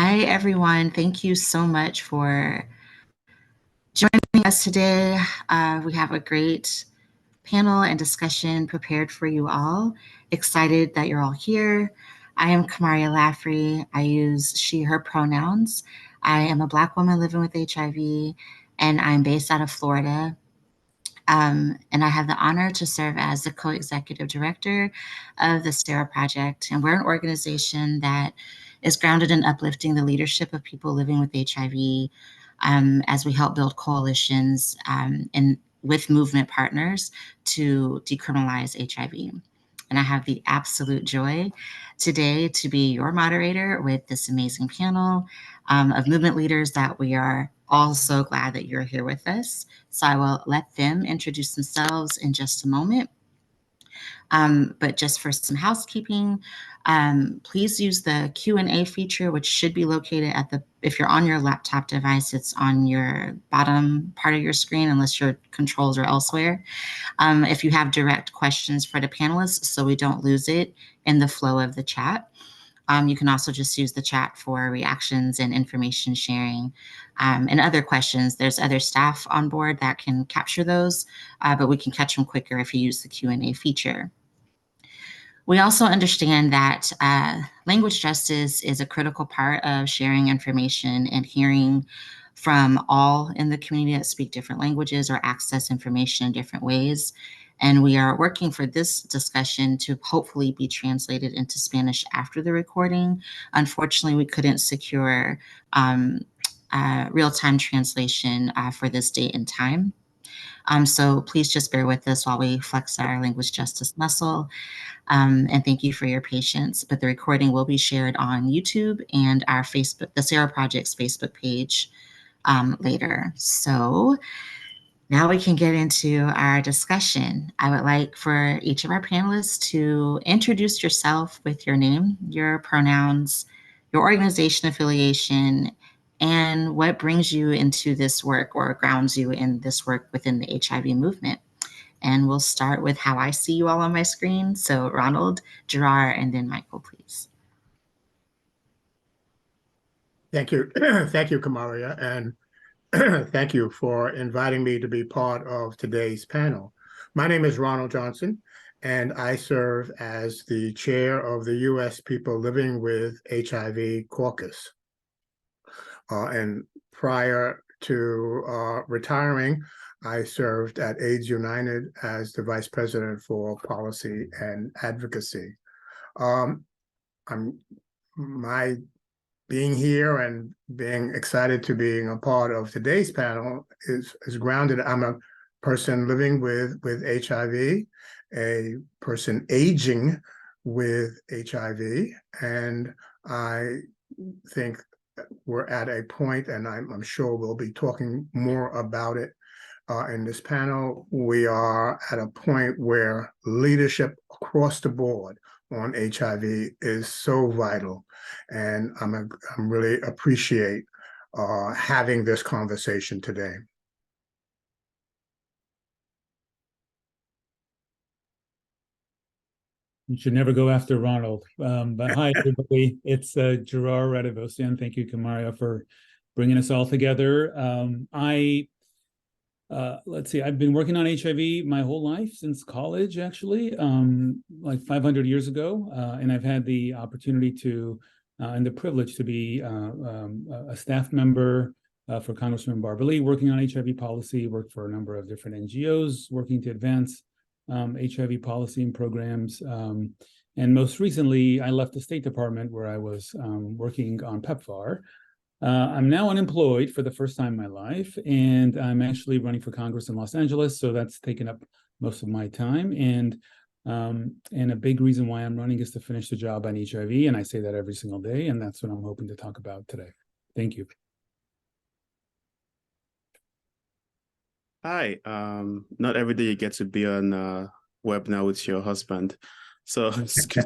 Hi, everyone. Thank you so much for joining us today. We have a great panel and discussion prepared for you all. Excited that you're all here. I am Kamaria Laffrey. I use she, her pronouns. I am a Black woman living with HIV, and I'm based out of Florida. And I have the honor to serve as the co-executive director of the Sero Project. And we're an organization that is grounded in uplifting the leadership of people living with HIV as we help build coalitions and with movement partners to decriminalize HIV. And I have the absolute joy today to be your moderator with this amazing panel of movement leaders that we are all so glad that you're here with us. So I will let them introduce themselves in just a moment. But just for some housekeeping, please use the Q&A feature, which should be located at if you're on your laptop device, it's on your bottom part of your screen, unless your controls are elsewhere. If you have direct questions for the panelists, so we don't lose it in the flow of the chat. You can also just use the chat for reactions and information sharing and other questions. There's other staff on board that can capture those, but we can catch them quicker if you use the Q&A feature. We also understand that language justice is a critical part of sharing information and hearing from all in the community that speak different languages or access information in different ways. And we are working for this discussion to hopefully be translated into Spanish after the recording. Unfortunately, we couldn't secure real-time translation for this date and time. So please just bear with us while we flex our language justice muscle. And thank you for your patience. But the recording will be shared on YouTube and our Facebook, the Sero Project's Facebook page later. So now we can get into our discussion. I would like for each of our panelists to introduce yourself with your name, your pronouns, your organization affiliation, and what brings you into this work or grounds you in this work within the HIV movement. And we'll start with how I see you all on my screen. So Ronald, Jirair, and then Michael, please. Thank you. Thank you, Kamaria. And thank you for inviting me to be part of today's panel. My name is Ronald Johnson, and I serve as the chair of the U.S. People Living with HIV Caucus. And prior to retiring, I served at AIDS United as the vice president for policy and advocacy. My being here and being excited to being a part of today's panel is grounded. I'm a person living with HIV, a person aging with HIV, and I think we're at a point, and I'm sure we'll be talking more about it in this panel. We are at a point where leadership across the board on HIV is so vital, and I'm really appreciate having this conversation today. You should never go after Ronald. But hi, everybody. It's Jirair Ratevosian. Thank you, Kamaria, for bringing us all together. Let's see, I've been working on HIV my whole life, since college, actually, like 500 years ago. And I've had the opportunity to, and the privilege to be a staff member for Congressman Barbara Lee, working on HIV policy, worked for a number of different NGOs, working to advance HIV policy and programs. And most recently, I left the State Department where I was working on PEPFAR. I'm now unemployed for the first time in my life, and I'm actually running for Congress in Los Angeles, so that's taken up most of my time. And a big reason why I'm running is to finish the job on HIV, and I say that every single day, and that's what I'm hoping to talk about today. Thank you. Hi. Not every day you get to be on web now with your husband, so it's good.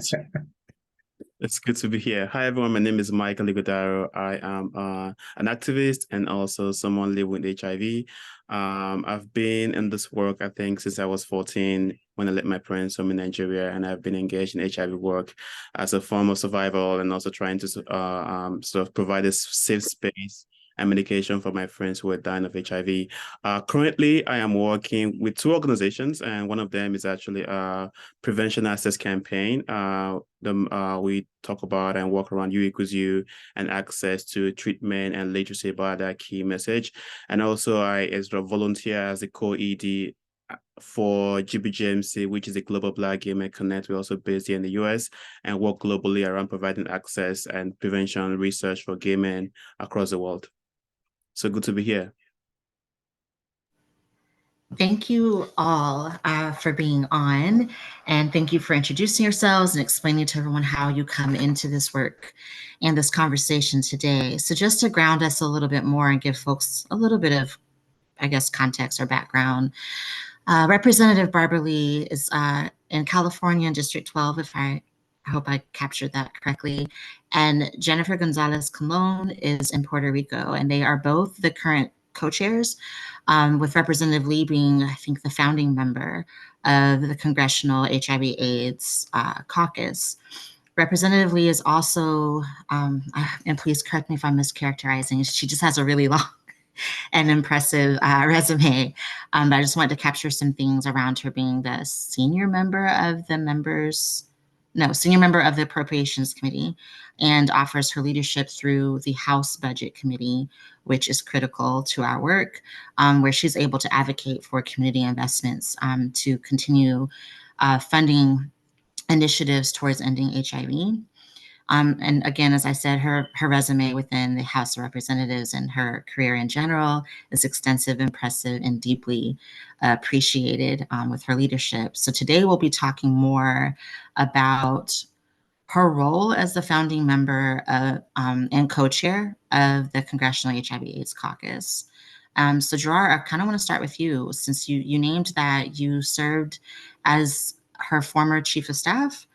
It's good to be here. Hi, everyone. My name is Michael Ighadoro. I am an activist and also someone living with HIV. I've been in this work, I think, since I was 14 when I left my parents home in Nigeria, and I've been engaged in HIV work as a form of survival and also trying to sort of provide a safe space and medication for my friends who are dying of HIV. Currently, I am working with two organizations, and one of them is actually Prevention Access Campaign. We talk about and work around U equals U and access to treatment and literacy about that key message. And also I as a volunteer as a co-ED for GBGMC, which is a Global Black Gay Men Connect. We're also based here in the US and work globally around providing access and prevention research for gay men across the world. So good to be here. Thank you all for being on, and thank you for introducing yourselves and explaining to everyone how you come into this work and this conversation today. So just to ground us a little bit more and give folks a little bit of, I guess, context or background, Representative Barbara Lee is in California in District 12, I hope I captured that correctly, and Jennifer Gonzalez Colon is in Puerto Rico, and they are both the current co-chairs, with Representative Lee being, I think, the founding member of the Congressional HIV/AIDS Caucus. Representative Lee is also, and please correct me if I'm mischaracterizing, she just has a really long and impressive resume. But I just wanted to capture some things around her being the senior member of the Appropriations Committee, and offers her leadership through the House Budget Committee, which is critical to our work, where she's able to advocate for community investments to continue funding initiatives towards ending HIV. And again, as I said, her resume within the House of Representatives and her career in general is extensive, impressive, and deeply appreciated with her leadership. So today we'll be talking more about her role as the founding member of, and co-chair of the Congressional HIV/AIDS Caucus. So Jirair, I kind of want to start with you, since you named that you served as her former chief of staff.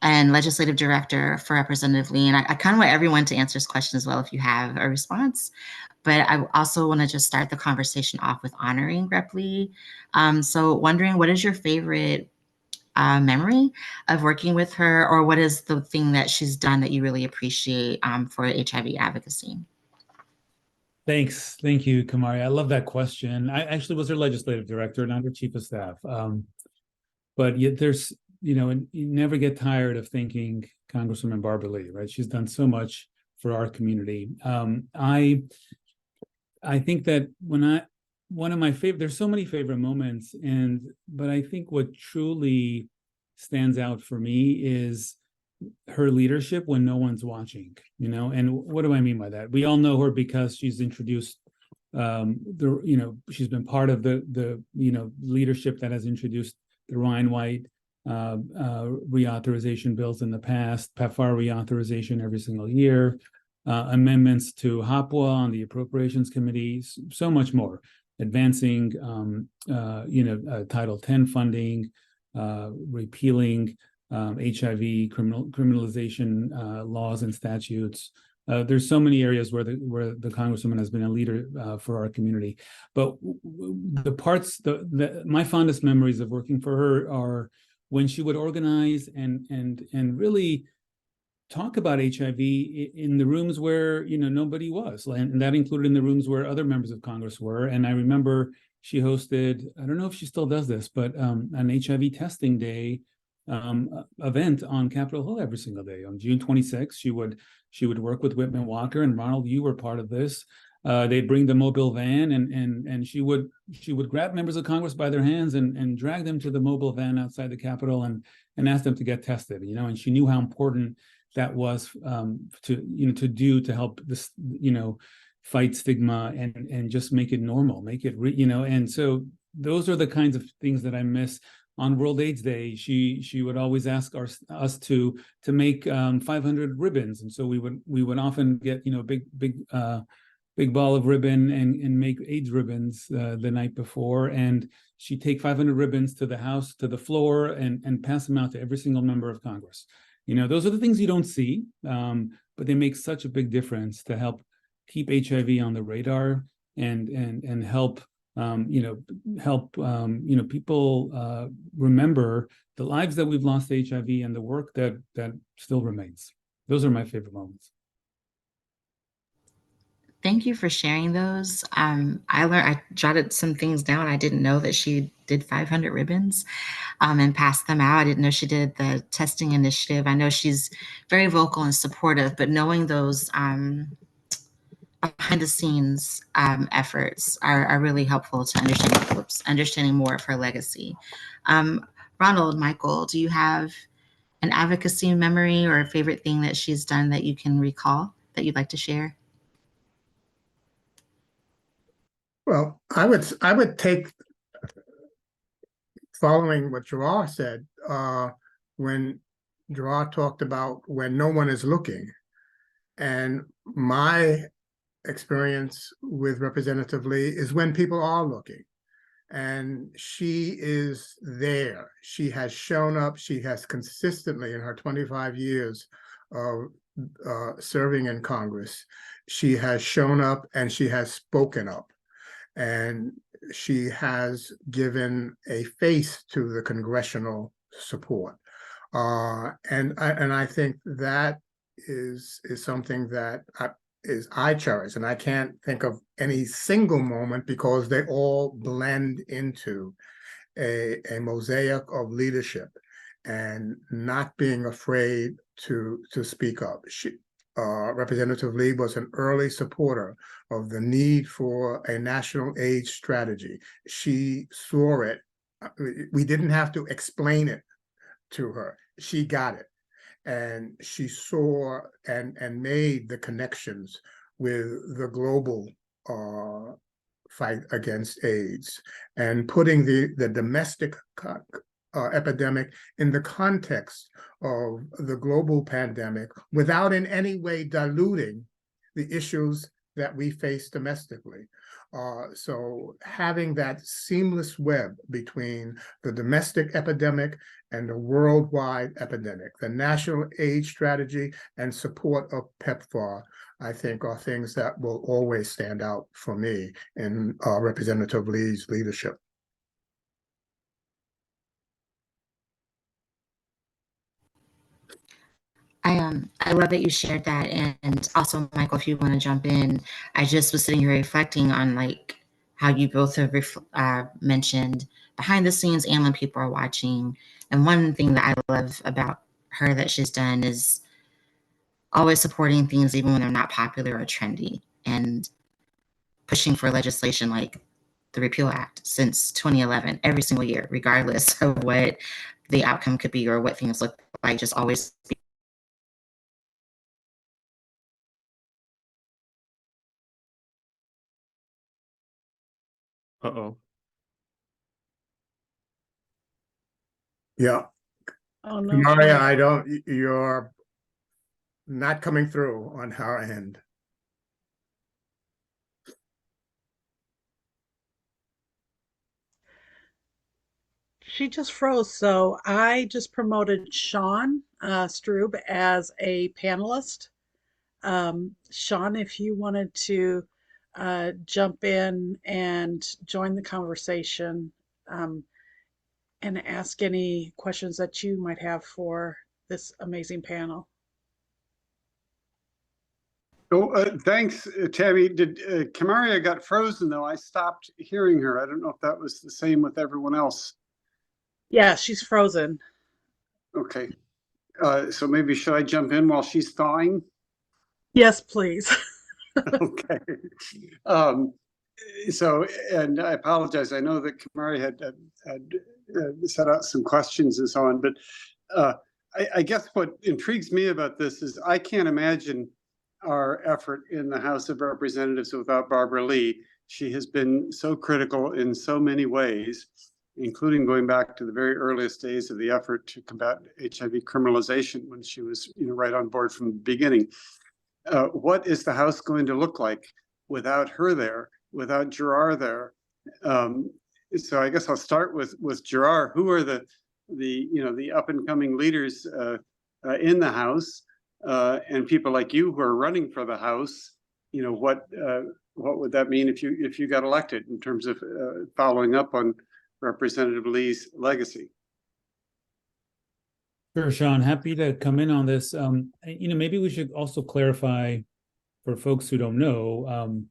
And legislative director for Representative Lee. And I kind of want everyone to answer this question as well if you have a response. But I also want to just start the conversation off with honoring Rep. Lee. So wondering, what is your favorite memory of working with her, or what is the thing that she's done that you really appreciate for HIV advocacy? Thanks. Thank you, Kamaria. I love that question. I actually was her legislative director, not her chief of staff. But yet there's, and you never get tired of thanking Congresswoman Barbara Lee, right? She's done so much for our community. I think that one of my favorite, there's so many favorite moments, but I think what truly stands out for me is her leadership when no one's watching, and what do I mean by that? We all know her because she's introduced she's been part of the leadership that has introduced the Ryan White reauthorization bills in the past, PEPFAR reauthorization every single year, amendments to HAPWA on the Appropriations Committee, so much more, advancing, Title X funding, repealing HIV criminalization laws and statutes. There's so many areas where the Congresswoman has been a leader for our community. But the parts, my fondest memories of working for her are when she would organize and really talk about HIV in the rooms where nobody was, and that included in the rooms where other members of Congress were. And I remember she hosted, I don't know if she still does this, but an HIV testing day event on Capitol Hill every single day. On June 26th, she would work with Whitman Walker, and Ronald, you were part of this. They'd bring the mobile van, and she would grab members of Congress by their hands and drag them to the mobile van outside the Capitol and ask them to get tested. And she knew how important that was to help this, fight stigma and just make it normal, make it and so those are the kinds of things that I miss. On World AIDS Day, she would always ask us to make 500 ribbons, and so we would often get big ball of ribbon and make AIDS ribbons the night before, and she'd take 500 ribbons to the House, to the floor, and pass them out to every single member of Congress. Those are the things you don't see, but they make such a big difference to help keep HIV on the radar and help people remember the lives that we've lost to HIV and the work that still remains. Those are my favorite moments. Thank you for sharing those. I jotted some things down. I didn't know that she did 500 ribbons and passed them out. I didn't know she did the testing initiative. I know she's very vocal and supportive, but knowing those behind the scenes efforts are really helpful to understanding more of her legacy. Ronald, Michael, do you have an advocacy memory or a favorite thing that she's done that you can recall that you'd like to share? Well, I would take, following what Jirair said, when Jirair talked about when no one is looking, and my experience with Representative Lee is when people are looking, and she is there. She has shown up. She has consistently, in her 25 years of serving in Congress, she has shown up and she has spoken up. And she has given a face to the congressional support. And I think that is something that I cherish. And I can't think of any single moment because they all blend into a mosaic of leadership and not being afraid to speak up. Representative Lee was an early supporter of the need for a national AIDS strategy. She saw it. We didn't have to explain it to her. She got it. And she saw and made the connections with the global fight against AIDS and putting the domestic epidemic in the context of the global pandemic without in any way diluting the issues that we face domestically. So having that seamless web between the domestic epidemic and the worldwide epidemic, the national AIDS strategy and support of PEPFAR, I think are things that will always stand out for me in Representative Lee's leadership. I love that you shared that. And also, Michael, if you want to jump in, I just was sitting here reflecting on like how you both have mentioned behind the scenes and when people are watching. And one thing that I love about her that she's done is always supporting things even when they're not popular or trendy, and pushing for legislation like the REPEAL Act since 2011, every single year, regardless of what the outcome could be or what things look like, just always be Uh-oh. Yeah. Oh no, Kamaria, you're not coming through on our end. she just froze. So I just promoted Sean Strube as a panelist. Sean, if you wanted to jump in and join the conversation and ask any questions that you might have for this amazing panel. Oh, thanks, Tammy. Did Kamaria got frozen though? I stopped hearing her. I don't know if that was the same with everyone else. Yeah, she's frozen. Okay. So maybe should I jump in while she's thawing? Yes, please. Okay. So, and I apologize. I know that Kamaria had set out some questions and so on, but I guess what intrigues me about this is I can't imagine our effort in the House of Representatives without Barbara Lee. She has been so critical in so many ways, including going back to the very earliest days of the effort to combat HIV criminalization when she was right on board from the beginning. What is the House going to look like without her there, without Jirair there? So I guess I'll start with Jirair. Who are the up and coming leaders in the House, and people like you who are running for the House, what would that mean if you got elected in terms of following up on Representative Lee's legacy? Sure, Sean, happy to come in on this. Maybe we should also clarify for folks who don't know,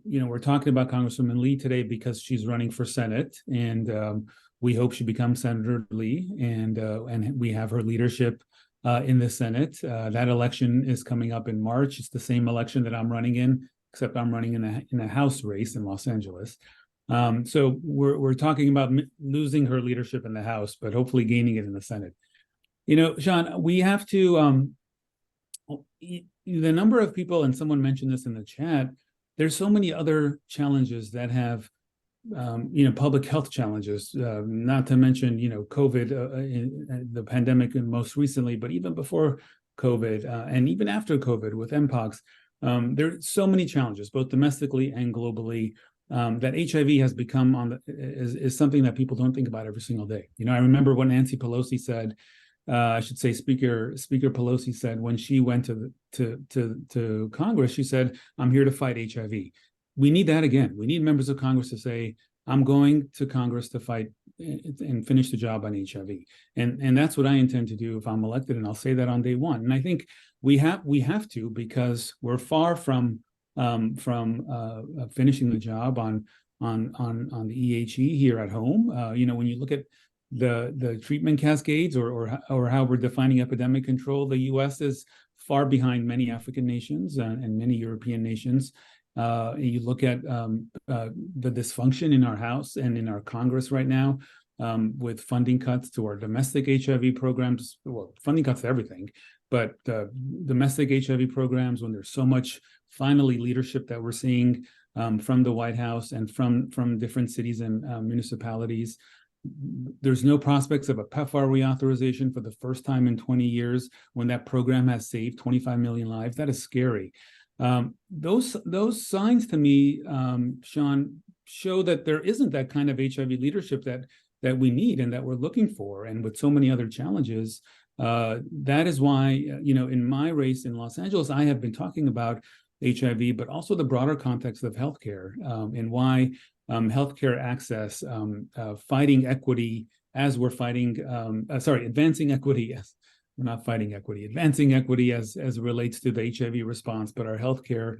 we're talking about Congresswoman Lee today because she's running for Senate, and we hope she becomes Senator Lee, and we have her leadership in the Senate. That election is coming up in March. It's the same election that I'm running in, except I'm running in a House race in Los Angeles. So we're talking about losing her leadership in the House, but hopefully gaining it in the Senate. Sean, we have to, the number of people, and someone mentioned this in the chat, there's so many other challenges that have, public health challenges, not to mention, COVID, the pandemic, and most recently, but even before COVID, and even after COVID with MPOX, there's so many challenges, both domestically and globally, that HIV has become is something that people don't think about every single day. I remember what Nancy Pelosi said. I should say Speaker Pelosi said when she went to Congress, she said, "I'm here to fight HIV." We need that again. We need members of Congress to say, "I'm going to Congress to fight and finish the job on HIV," and that's what I intend to do if I'm elected, and I'll say that on day one. And I think we have to, because we're far from finishing the job on the EHE here at home. When you look at the treatment cascades or how we're defining epidemic control, the U.S. is far behind many African nations and many European nations. You look at the dysfunction in our House and in our Congress right now, with funding cuts to our domestic HIV programs, well, funding cuts to everything, but domestic HIV programs, when there's so much finally leadership that we're seeing from the White House and from different cities and municipalities. There's no prospects of a PEPFAR reauthorization for the first time in 20 years when that program has saved 25 million lives. That is scary. Those signs to me, Sean, show that there isn't that kind of HIV leadership that we need and that we're looking for. And with so many other challenges, that is why, in my race in Los Angeles, I have been talking about HIV, but also the broader context of healthcare, and why healthcare access, fighting equity as we're fighting, advancing equity as we're not fighting equity, advancing equity as it relates to the HIV response, but our healthcare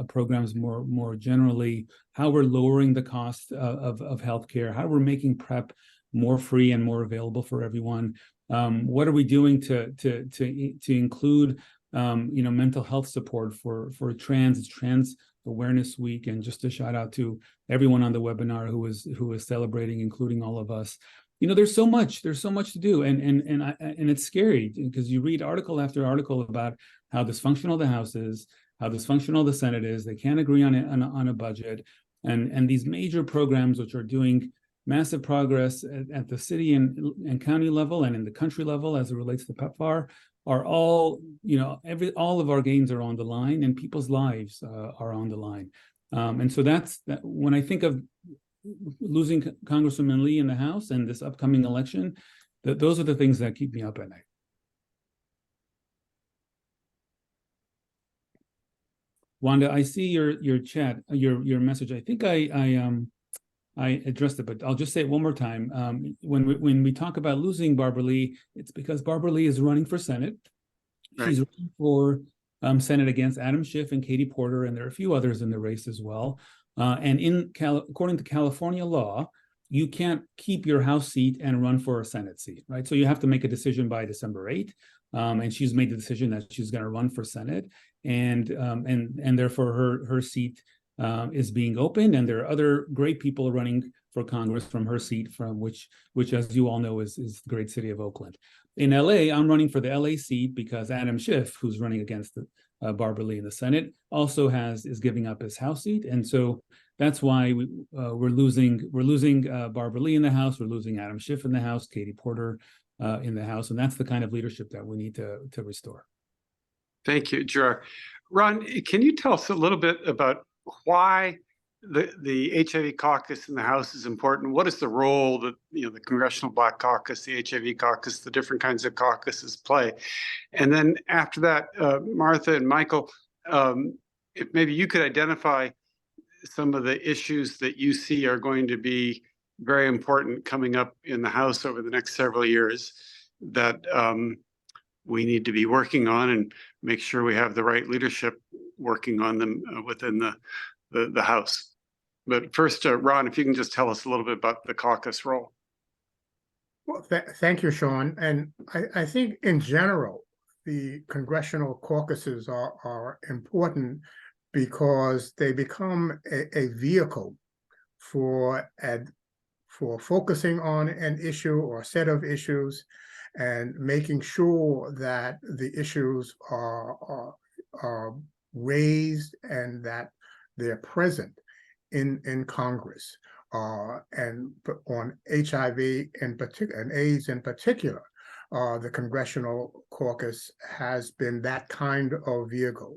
programs more generally, how we're lowering the cost of healthcare, how we're making PrEP more free and more available for everyone. What are we doing to include mental health support for trans? It's Trans Awareness Week, and just a shout out to everyone on the webinar who was celebrating, including all of us. There's so much to do, and it's scary because you read article after article about how dysfunctional the House is, how dysfunctional the Senate is. They can't agree on a budget, and these major programs which are doing massive progress at the city and county level and in the country level as it relates to PEPFAR are all, all of our gains are on the line, and people's lives are on the line. And so that's when I think of losing Congresswoman Lee in the House and this upcoming election, those are the things that keep me up at night. Wanda, I see your chat, your message. I think I addressed it, but I'll just say it one more time. When we talk about losing Barbara Lee, it's because Barbara Lee is running for Senate. Right. She's running for Senate against Adam Schiff and Katie Porter, and there are a few others in the race as well. And according to California law, you can't keep your House seat and run for a Senate seat, right? So you have to make a decision by December 8th. And she's made the decision that she's going to run for Senate, and therefore her seat is being opened, and there are other great people running for Congress from her seat, from which as you all know is the great city of Oakland. In LA, I'm running for the LA seat because Adam Schiff, who's running against Barbara Lee in the Senate, also is giving up his House seat, and so that's why we're losing Barbara Lee in the House, we're losing Adam Schiff in the House, Katie Porter in the House, and that's the kind of leadership that we need to restore. Thank you, Jirair. Ron, can you tell us a little bit about why the HIV caucus in the House is important. What is the role that the Congressional Black Caucus, the HIV caucus, the different kinds of caucuses play? And then after that, Martha and Michael, if maybe you could identify some of the issues that you see are going to be very important coming up in the House over the next several years that we need to be working on, and make sure we have the right leadership working on them within the House. But first, Ron, if you can just tell us a little bit about the caucus role. Well, thank you, Sean. And I think in general, the congressional caucuses are important because they become a vehicle for focusing on an issue or a set of issues and making sure that the issues are raised and that they're present in Congress. And on HIV in particular, and AIDS in particular, the Congressional Caucus has been that kind of vehicle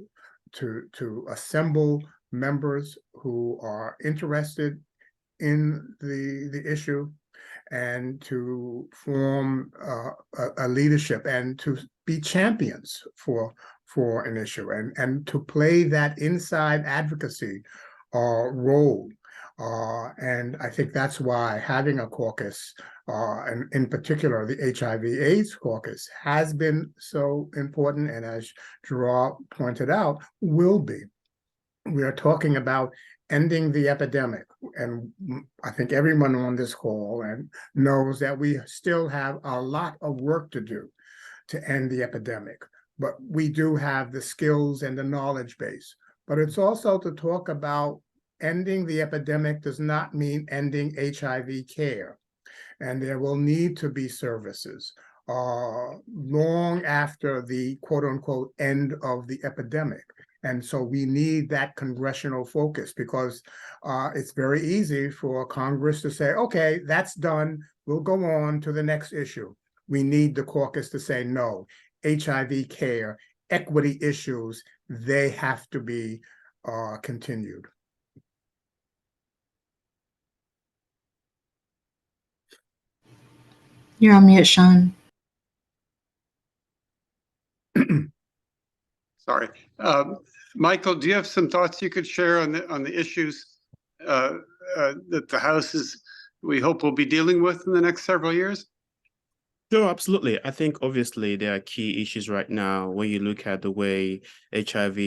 to assemble members who are interested in the issue and to form a leadership and to be champions for an issue and to play that inside advocacy role. And I think that's why having a caucus, and in particular the HIV/AIDS caucus, has been so important, and as Jirair pointed out, will be. We are talking about ending the epidemic, and I think everyone on this call knows that we still have a lot of work to do to end the epidemic, but we do have the skills and the knowledge base. But it's also to talk about ending the epidemic does not mean ending HIV care, and there will need to be services long after the quote-unquote end of the epidemic. And so we need that congressional focus, because it's very easy for Congress to say, okay, that's done, we'll go on to the next issue. We need the caucus to say, no, HIV care, equity issues, they have to be continued. You're on mute, Sean. Sorry. Michael, do you have some thoughts you could share on the issues that the House we hope will be dealing with in the next several years? Sure, absolutely. I think obviously there are key issues right now when you look at the way HIV,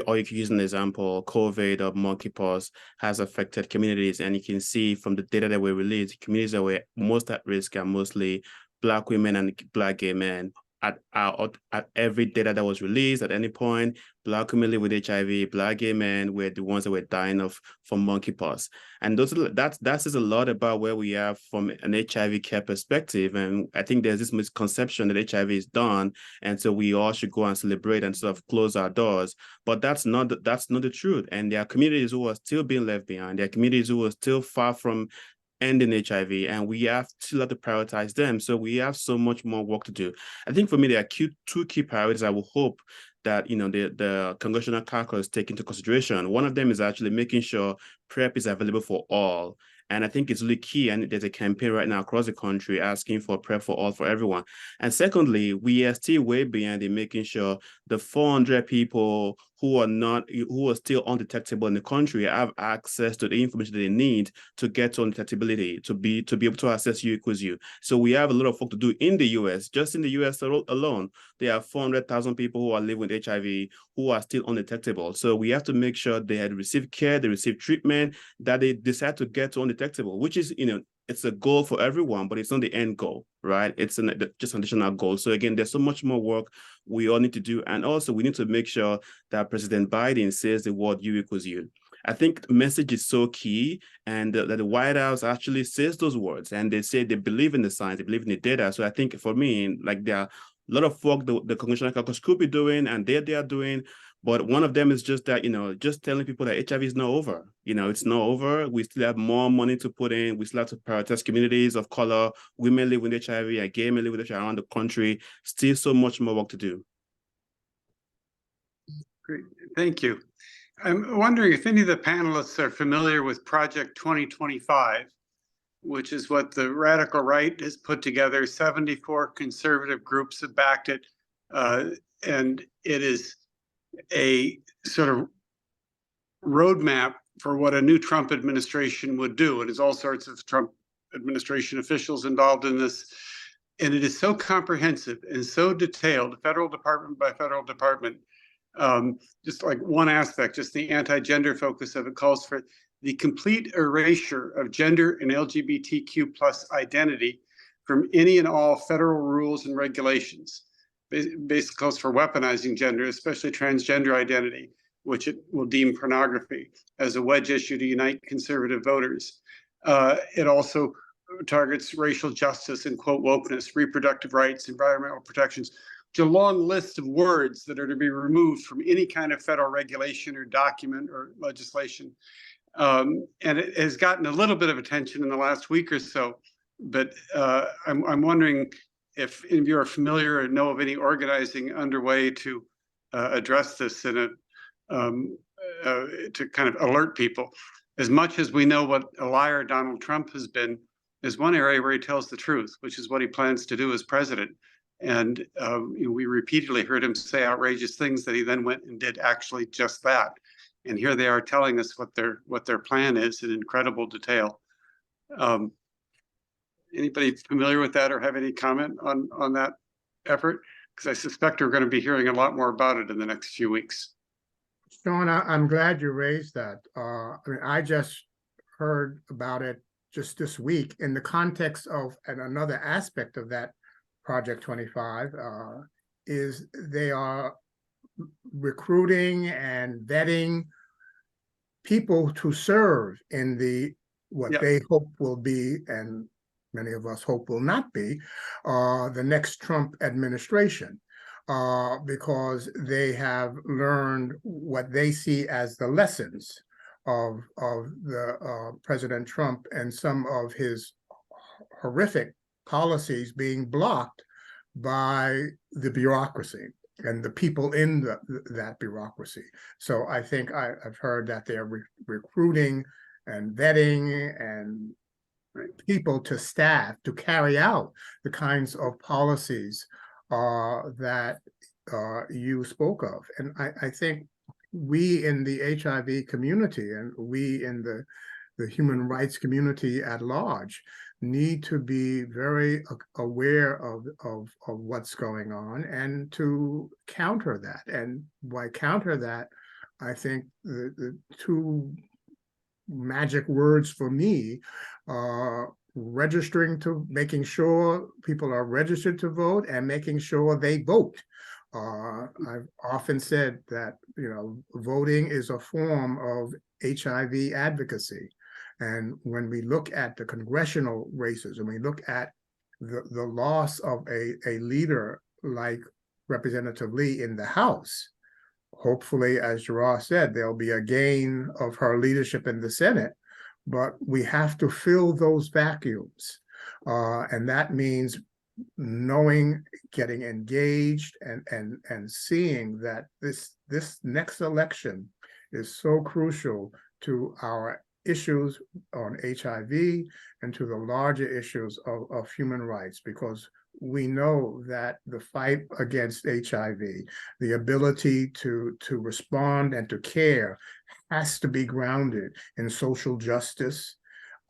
or you could use an example, COVID or monkeypox has affected communities. And you can see from the data that were released, communities that were most at risk are mostly Black women and Black gay men. At every data that was released at any point, Black women with HIV, Black gay men were the ones that were dying from monkeypox. And that says a lot about where we are from an HIV care perspective. And I think there's this misconception that HIV is done, and so we all should go and celebrate and sort of close our doors. But that's not the truth. And there are communities who are still being left behind. There are communities who are still far from ending HIV, and we still have to prioritize them. So we have so much more work to do. I think for me, there are two key priorities I will hope that the Congressional Caucus take into consideration. One of them is actually making sure PrEP is available for all. And I think it's really key. And there's a campaign right now across the country asking for PrEP for all, for everyone. And secondly, we are still way behind in making sure the 400 people who are still undetectable in the country have access to the information they need to get to undetectability, to be able to assess U equals U. So we have a lot of work to do in the US. Just in the US alone, there are 400,000 people who are living with HIV who are still undetectable. So we have to make sure they had received care, they received treatment, that they decide to get to undetectable, which is, it's a goal for everyone, but it's not the end goal, right? It's just an additional goal. So again, there's so much more work we all need to do. And also we need to make sure that President Biden says the word U equals U. I think the message is so key, and that the White House actually says those words, and they say they believe in the science, they believe in the data. So I think for me, like, there are a lot of work the Congressional Caucus could be doing, and they are doing. But one of them is just that, just telling people that HIV is not over. It's not over. We still have more money to put in. We still have to prioritize communities of color, women live with HIV, and gay men live with HIV around the country. Still so much more work to do. Great. Thank you. I'm wondering if any of the panelists are familiar with Project 2025, which is what the radical right has put together. 74 conservative groups have backed it. And it is a sort of roadmap for what a new Trump administration would do. And there's all sorts of Trump administration officials involved in this. And it is so comprehensive and so detailed, federal department by federal department. Just like one aspect, just the anti-gender focus of it calls for the complete erasure of gender and LGBTQ plus identity from any and all federal rules and regulations. Basically calls for weaponizing gender, especially transgender identity, which it will deem pornography, as a wedge issue to unite conservative voters. It also targets racial justice and, quote, wokeness, reproductive rights, environmental protections. It's a long list of words that are to be removed from any kind of federal regulation or document or legislation. And it has gotten a little bit of attention in the last week or so, but I'm wondering if any of you are familiar or know of any organizing underway to address this in a to kind of alert people. As much as we know what a liar Donald Trump has been, there's one area where he tells the truth, which is what he plans to do as president. And we repeatedly heard him say outrageous things that he then went and did actually just that. And here they are telling us what their plan is in incredible detail. Anybody familiar with that or have any comment on that effort? Because I suspect we're going to be hearing a lot more about it in the next few weeks. Sean, I'm glad you raised that. I mean, I just heard about it just this week in the context of, and another aspect of that Project 25 is they are recruiting and vetting people to serve in the what they hope will be, and many of us hope will not be, the next Trump administration. Because they have learned what they see as the lessons of the President Trump and some of his horrific policies being blocked by the bureaucracy and the people in that bureaucracy. So I think I've heard that they're recruiting and vetting and people to staff to carry out the kinds of policies that you spoke of. And I think we in the HIV community and we in the human rights community at large need to be very aware of what's going on and to counter that. And by counter that, I think the two magic words for me registering to making sure people are registered to vote and making sure they vote. I've often said that, voting is a form of HIV advocacy. And when we look at the congressional races and we look at the loss of a leader like Representative Lee in the House, hopefully, as Jirair said, there'll be a gain of her leadership in the Senate. But we have to fill those vacuums. And that means knowing, getting engaged and seeing that this next election is so crucial to our issues on HIV and to the larger issues of human rights, because we know that the fight against HIV, the ability to respond and to care has to be grounded in social justice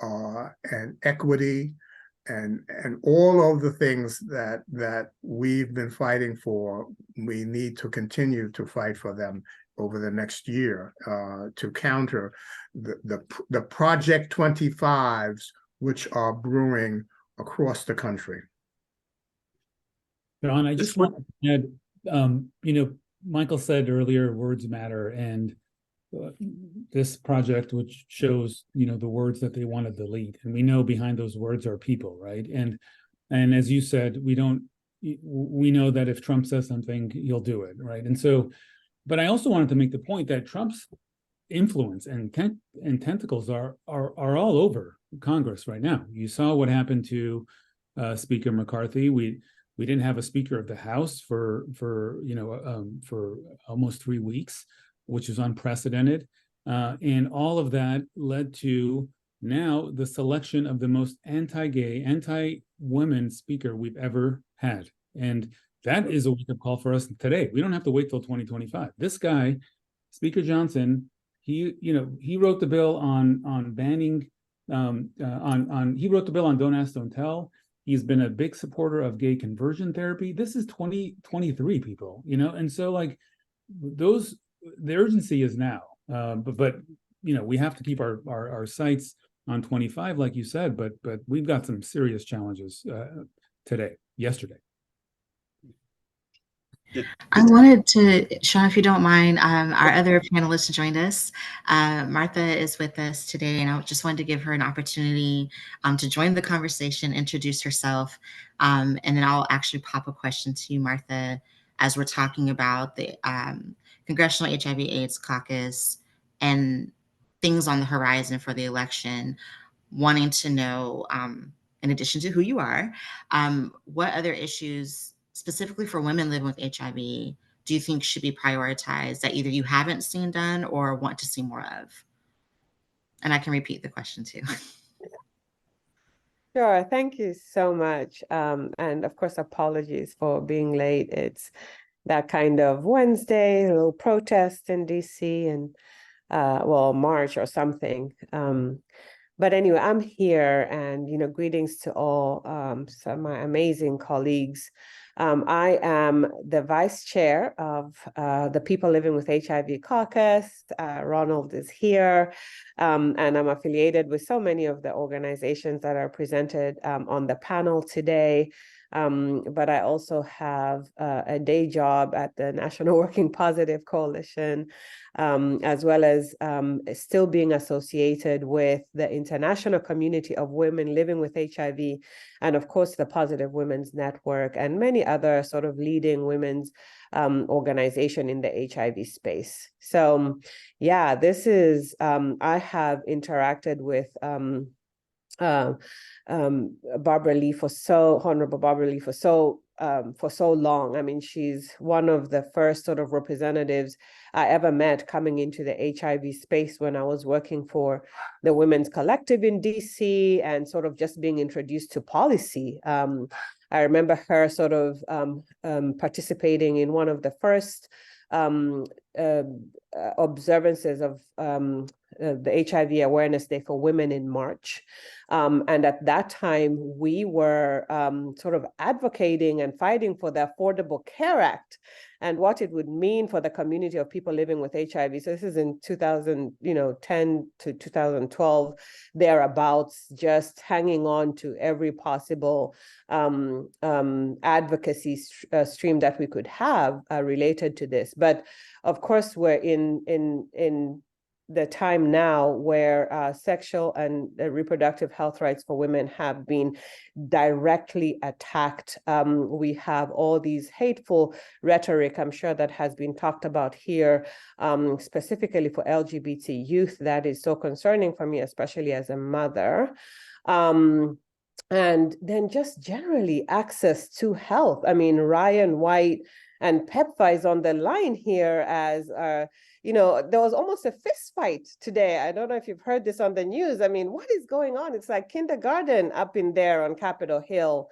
and equity and all of the things that we've been fighting for. We need to continue to fight for them over the next year to counter the Project 25s, which are brewing across the country. John, I just want to add, Michael said earlier, words matter, and this project, which shows, the words that they want to delete, and we know behind those words are people, right? And as you said, we know that if Trump says something, he'll do it, right? And so, but I also wanted to make the point that Trump's influence and tentacles are all over Congress right now. You saw what happened to Speaker McCarthy. We didn't have a Speaker of the House for almost 3 weeks. which is unprecedented. And all of that led to now the selection of the most anti-gay, anti-women speaker we've ever had. And that is a wake-up call for us today. We don't have to wait till 2025. This guy, Speaker Johnson, he wrote the bill on banning, he wrote the bill on Don't Ask, Don't Tell. He's been a big supporter of gay conversion therapy. This is 2023, people, and so like the urgency is now. But we have to keep our sights on 25, like you said, but we've got some serious challenges yesterday. I wanted to, Sean, if you don't mind, our other panelists joined us. Martha is with us today, and I just wanted to give her an opportunity to join the conversation, introduce herself, and then I'll actually pop a question to you, Martha, as we're talking about the Congressional HIV/AIDS Caucus and things on the horizon for the election, wanting to know, in addition to who you are, what other issues specifically for women living with HIV do you think should be prioritized that either you haven't seen done or want to see more of? And I can repeat the question too. Sure, thank you so much. And of course, apologies for being late. It's that kind of Wednesday, a little protest in DC and march or something. But anyway, I'm here, and greetings to all some of my amazing colleagues. I am the vice chair of the People Living with HIV Caucus. Ronald is here, and I'm affiliated with so many of the organizations that are presented on the panel today. But I also have a day job at the National Working Positive Coalition, as well as still being associated with the international community of women living with HIV, and of course the Positive Women's Network and many other sort of leading women's organization in the HIV space. So yeah, this is, I have interacted with Barbara Lee Honorable Barbara Lee for so long. I mean, she's one of the first sort of representatives I ever met coming into the HIV space when I was working for the Women's Collective in DC and sort of just being introduced to policy. I remember her sort of participating in one of the first observances of the HIV Awareness Day for Women in March. And at that time, we were sort of advocating and fighting for the Affordable Care Act and what it would mean for the community of people living with HIV. So this is in 2010 to 2012, thereabouts, just hanging on to every possible advocacy stream that we could have related to this. But of course, we're in the time now where sexual and reproductive health rights for women have been directly attacked. We have all these hateful rhetoric, I'm sure, that has been talked about here, specifically for LGBT youth. That is so concerning for me, especially as a mother. And then just generally access to health. I mean, Ryan White and PEPFAR is on the line here as, there was almost a fist fight today. I don't know if you've heard this on the news. I mean, what is going on? It's like kindergarten up in there on Capitol Hill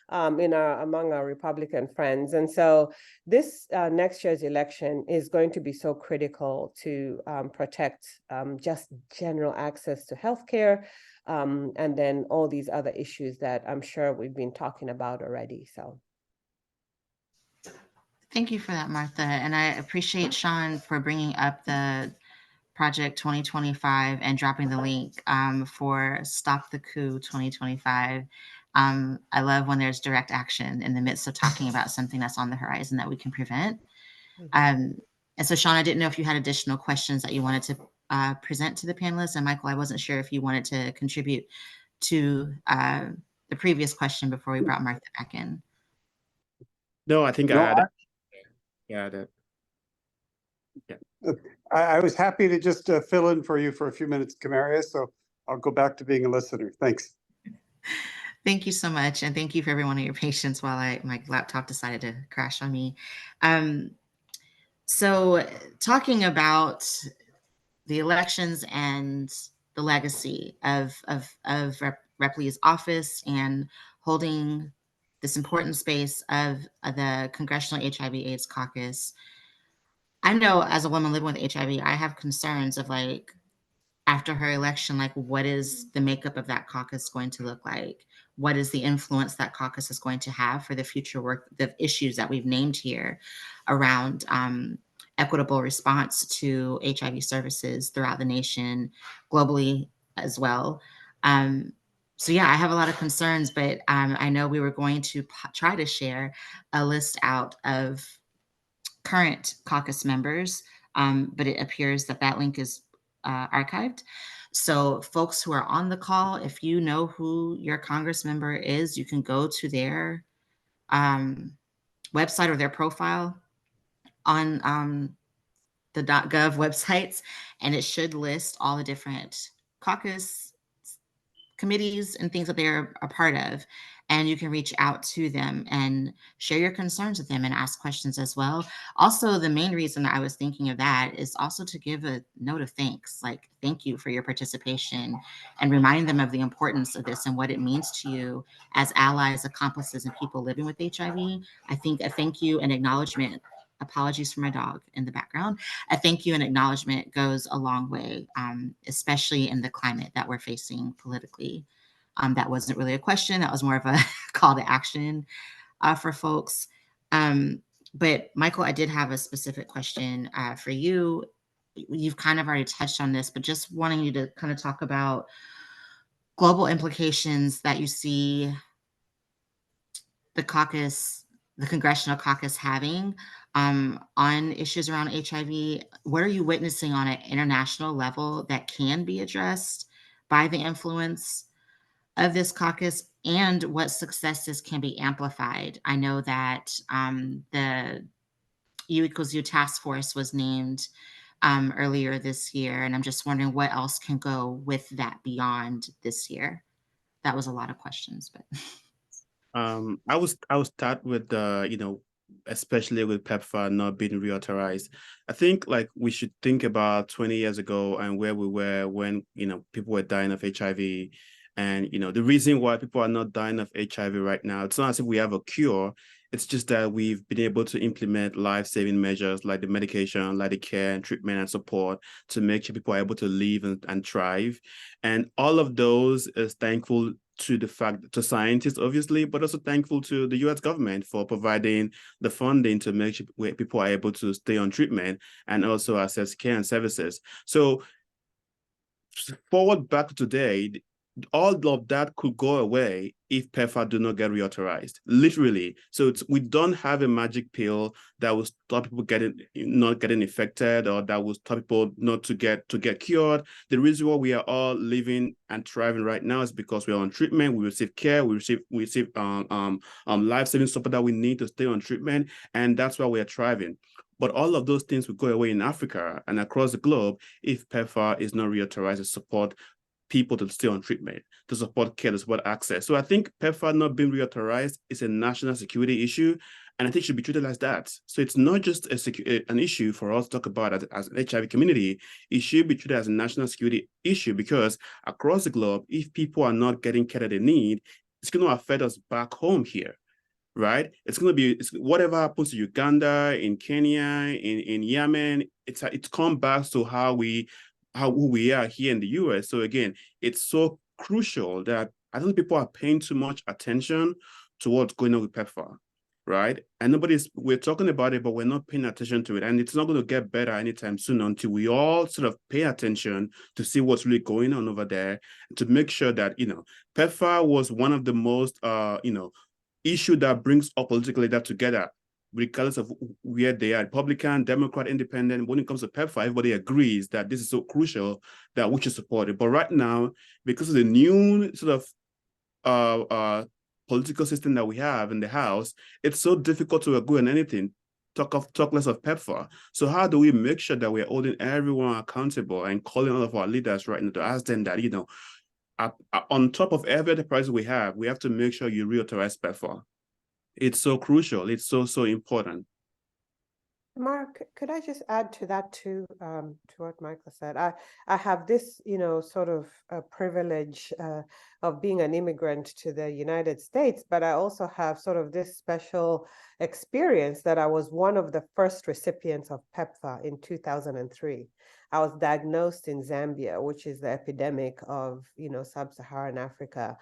among our Republican friends. And so this next year's election is going to be so critical to protect just general access to healthcare, and then all these other issues that I'm sure we've been talking about already. So. Thank you for that, Martha. And I appreciate Sean for bringing up the Project 2025 and dropping the link for Stop the Coup 2025. I love when there's direct action in the midst of talking about something that's on the horizon that we can prevent. And so, Sean, I didn't know if you had additional questions that you wanted to present to the panelists. And Michael, I wasn't sure if you wanted to contribute to the previous question before we brought Martha back in. No, I think I had it. Yeah. I was happy to just fill in for you for a few minutes, Kamaria, so I'll go back to being a listener. Thanks. Thank you so much. And thank you for everyone and your patience while my laptop decided to crash on me. So talking about the elections and the legacy of Ripley's office and holding this important space of the Congressional HIV/AIDS Caucus, I know as a woman living with HIV, I have concerns of like, after her election, like what is the makeup of that caucus going to look like? What is the influence that caucus is going to have for the future work, the issues that we've named here around equitable response to HIV services throughout the nation, globally as well. So yeah, I have a lot of concerns, but I know we were going to try to share a list out of current caucus members, but it appears that that link is archived. So folks who are on the call, if you know who your Congress member is, you can go to their website or their profile on the .gov websites, and it should list all the different caucus committees and things that they're a part of. And you can reach out to them and share your concerns with them and ask questions as well. Also, the main reason I was thinking of that is also to give a note of thanks, like thank you for your participation, and remind them of the importance of this and what it means to you as allies, accomplices, and people living with HIV. I think a thank you and acknowledgement, apologies for my dog in the background, a thank you and acknowledgement goes a long way, especially in the climate that we're facing politically. That wasn't really a question. That was more of a call to action for folks. But Michael, I did have a specific question for you. You've kind of already touched on this, but just wanting you to kind of talk about global implications that you see the caucus, the Congressional Caucus having on issues around HIV. What are you witnessing on an international level that can be addressed by the influence of this caucus, and what successes can be amplified? I know that the U=U task force was named earlier this year, and I'm just wondering what else can go with that beyond this year. That was a lot of questions, but I will start with the especially with PEPFAR not being reauthorized. I think like we should think about 20 years ago and where we were when people were dying of HIV. And the reason why people are not dying of HIV right now, it's not as if we have a cure. It's just that we've been able to implement life-saving measures like the medication, like the care and treatment and support to make sure people are able to live and thrive. And all of those is thankful to the fact to scientists, obviously, but also thankful to the US government for providing the funding to make sure people are able to stay on treatment and also access care and services. So forward back to today, all of that could go away if PEPFAR do not get reauthorized, literally. So we don't have a magic pill that will stop people not getting infected, or that will stop people not to get cured. The reason why we are all living and thriving right now is because we are on treatment. We receive care. We receive life-saving support that we need to stay on treatment, and that's why we are thriving. But all of those things will go away in Africa and across the globe if PEPFAR is not reauthorized to support people to stay on treatment, to support care, to support access. So I think PEPFAR not being reauthorized is a national security issue, and I think it should be treated as that. So it's not just an issue for us to talk about as an HIV community. It should be treated as a national security issue, because across the globe, if people are not getting care that they need, it's going to affect us back home here. Right? It's going to be whatever happens to Uganda, in Kenya, in Yemen. It's come back to who we are here in the US. So again, it's so crucial that I don't think people are paying too much attention to what's going on with PEPFAR, right? And we're talking about it, but we're not paying attention to it. And it's not going to get better anytime soon until we all sort of pay attention to see what's really going on over there, to make sure that, PEPFAR was one of the most, issue that brings all political leaders together, regardless of where they are, Republican, Democrat, Independent. When it comes to PEPFAR, everybody agrees that this is so crucial that we should support it. But right now, because of the new sort of political system that we have in the House, it's so difficult to agree on anything. Talk less of PEPFAR. So how do we make sure that we're holding everyone accountable and calling all of our leaders right now to ask them that, on top of every other prize we have to make sure you reauthorize PEPFAR. It's so crucial. It's so important. Mark, could I just add to that too, to what Michael said? I have this, sort of privilege of being an immigrant to the United States, but I also have sort of this special experience that I was one of the first recipients of PEPFAR in 2003. I was diagnosed in Zambia, which is the epidemic of, sub-Saharan Africa.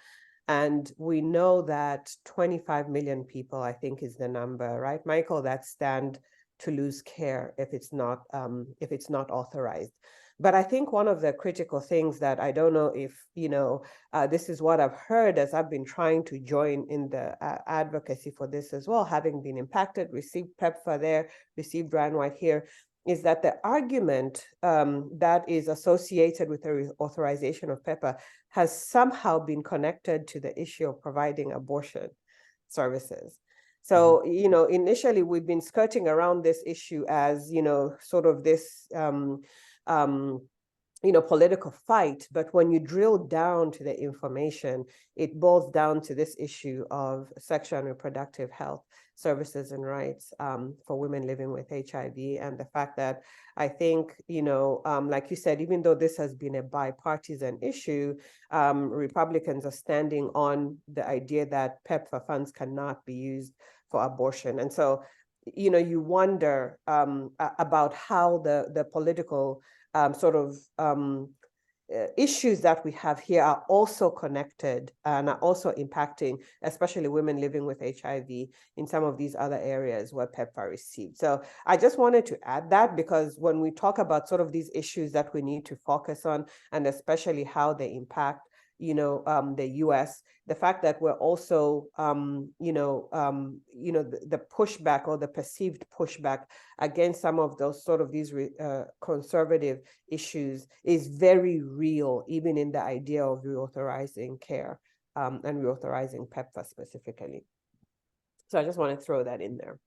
And we know that 25 million people, I think, is the number, right, Michael, that stand to lose care if it's not authorized. But I think one of the critical things that I don't know if, this is what I've heard as I've been trying to join in the advocacy for this as well, having been impacted, received PEPFAR there, received Ryan-White here, is that the argument that is associated with the authorization of PEPFAR has somehow been connected to the issue of providing abortion services. So, initially we've been skirting around this issue as, sort of this, political fight. But when you drill down to the information, it boils down to this issue of sexual and reproductive health services and rights for women living with HIV. And the fact that I think, like you said, even though this has been a bipartisan issue, Republicans are standing on the idea that PEPFAR funds cannot be used for abortion. And so, you wonder about how the political issues that we have here are also connected and are also impacting, especially women living with HIV in some of these other areas where PEPFAR received. So I just wanted to add that, because when we talk about sort of these issues that we need to focus on, and especially how they impact the US, the fact that we're also, the pushback or the perceived pushback against some of those sort of these conservative issues is very real, even in the idea of reauthorizing care and reauthorizing PEPFAR specifically. So I just want to throw that in there.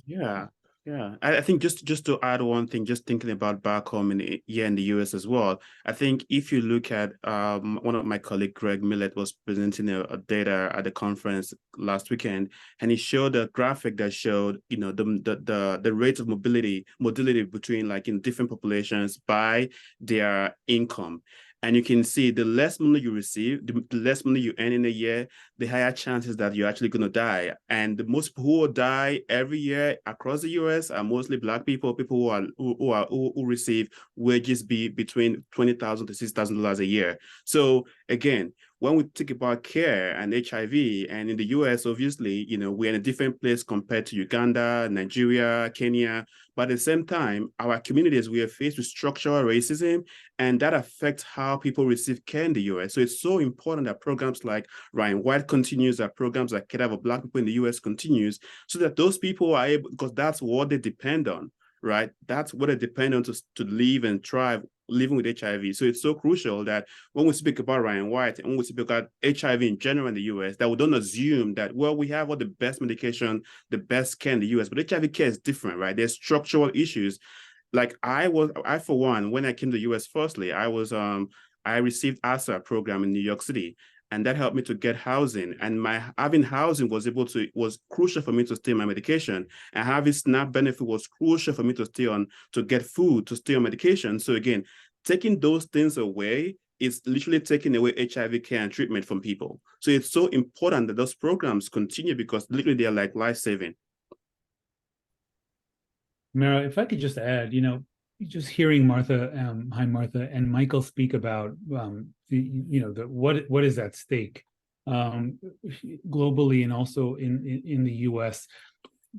Yeah. Yeah, I think just to add one thing, just thinking about back home in the US as well. I think if you look at one of my colleagues, Greg Millett, was presenting a data at the conference last weekend, and he showed a graphic that showed the rate of mobility between like in different populations by their income. And you can see the less money you receive, the less money you earn in a year, the higher chances that you're actually going to die. And the most people who die every year across the US are mostly Black people, who receive wages between $20,000 to $6,000 a year. So again, when we think about care and HIV, and in the US, obviously, we're in a different place compared to Uganda, Nigeria, Kenya. But at the same time, our communities, we are faced with structural racism, and that affects how people receive care in the US. So it's so important that programs like Ryan-White continues, that programs like Care for Black people in the US continues, so that those people are able, because that's what they depend on, right? That's what they depend on to live and thrive, living with HIV. So it's so crucial that when we speak about Ryan-White and when we speak about HIV in general in the US, that we don't assume that, well, we have all the best medication, the best care in the US, but HIV care is different, right? There's structural issues. Like I for one, when I came to the US firstly, I received ASA program in New York City. And that helped me to get housing. And having housing was crucial for me to stay on my medication. And having SNAP benefit was crucial for me to get food, to stay on medication. So again, taking those things away is literally taking away HIV care and treatment from people. So it's so important that those programs continue, because literally they're like life-saving. Mara, if I could just add, just hearing Martha, hi Martha, and Michael speak about what is at stake globally and also in the US.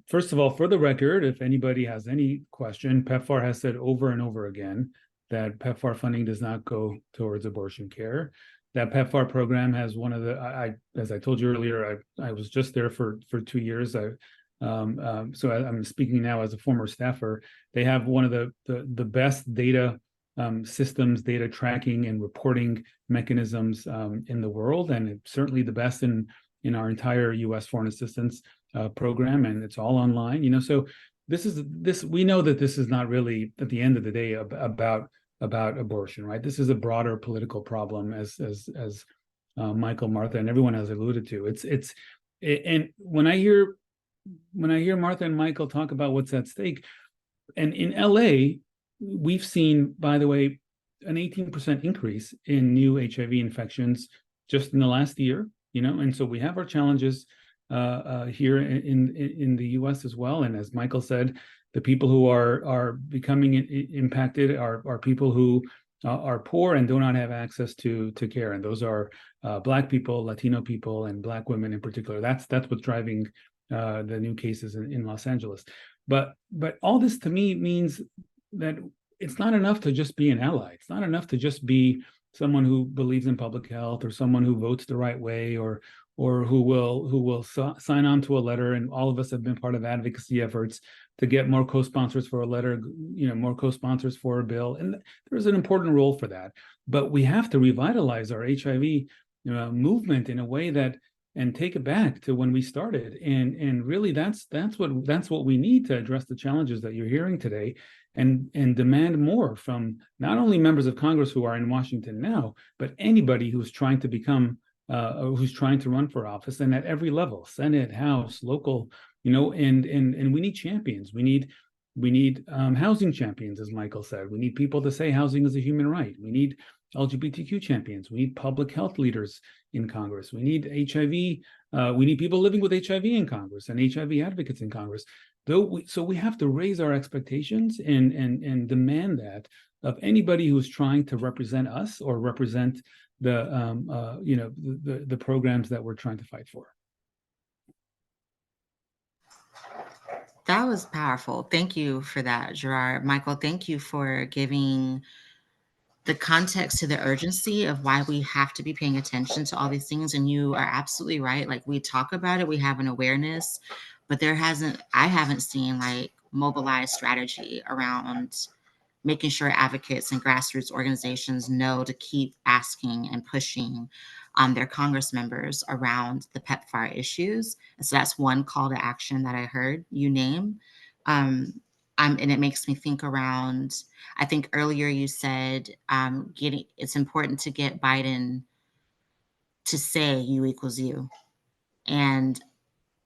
First of all, for the record, if anybody has any question, PEPFAR has said over and over again that PEPFAR funding does not go towards abortion care. That PEPFAR program has one of the, as I told you earlier, I was just there for 2 years. So I'm speaking now as a former staffer. They have one of the best data systems, data tracking and reporting mechanisms in the world, and it's certainly the best in our entire U.S. foreign assistance program, and it's all online. So we know that this is not really, at the end of the day, about abortion, right? This is a broader political problem, as Michael, Martha, and everyone has alluded to. And when I hear Martha and Michael talk about what's at stake, And in LA, we've seen, by the way, an 18% increase in new HIV infections just in the last year, and so we have our challenges here in the US as well. And as Michael said, the people who are becoming impacted are people who are poor and do not have access to care. And those are Black people, Latino people, and Black women in particular. That's what's driving the new cases in Los Angeles. But all this to me means that it's not enough to just be an ally. It's not enough to just be someone who believes in public health, or someone who votes the right way, or who will sign on to a letter. And all of us have been part of advocacy efforts to get more co-sponsors for a letter, more co-sponsors for a bill. And there's an important role for that. But we have to revitalize our HIV movement in a way that, and take it back to when we started. And really that's what we need to address the challenges that you're hearing today, and demand more from not only members of Congress who are in Washington now, but anybody who's trying to become who's trying to run for office, and at every level, Senate, House, local, and we need champions. We need housing champions, as Michael said. We need people to say housing is a human right. We need LGBTQ champions. We need public health leaders in Congress. We need HIV. We need people living with HIV in Congress, and HIV advocates in Congress. So we have to raise our expectations and demand that of anybody who's trying to represent us or represent the programs that we're trying to fight for. That was powerful. Thank you for that, Jirair. Michael, thank you for giving the context to the urgency of why we have to be paying attention to all these things. And you are absolutely right. Like, we talk about it, we have an awareness, but I haven't seen like mobilized strategy around making sure advocates and grassroots organizations know to keep asking and pushing their Congress members around the PEPFAR issues. And so that's one call to action that I heard you name. And it makes me think around, I think earlier you said it's important to get Biden to say U equals U. And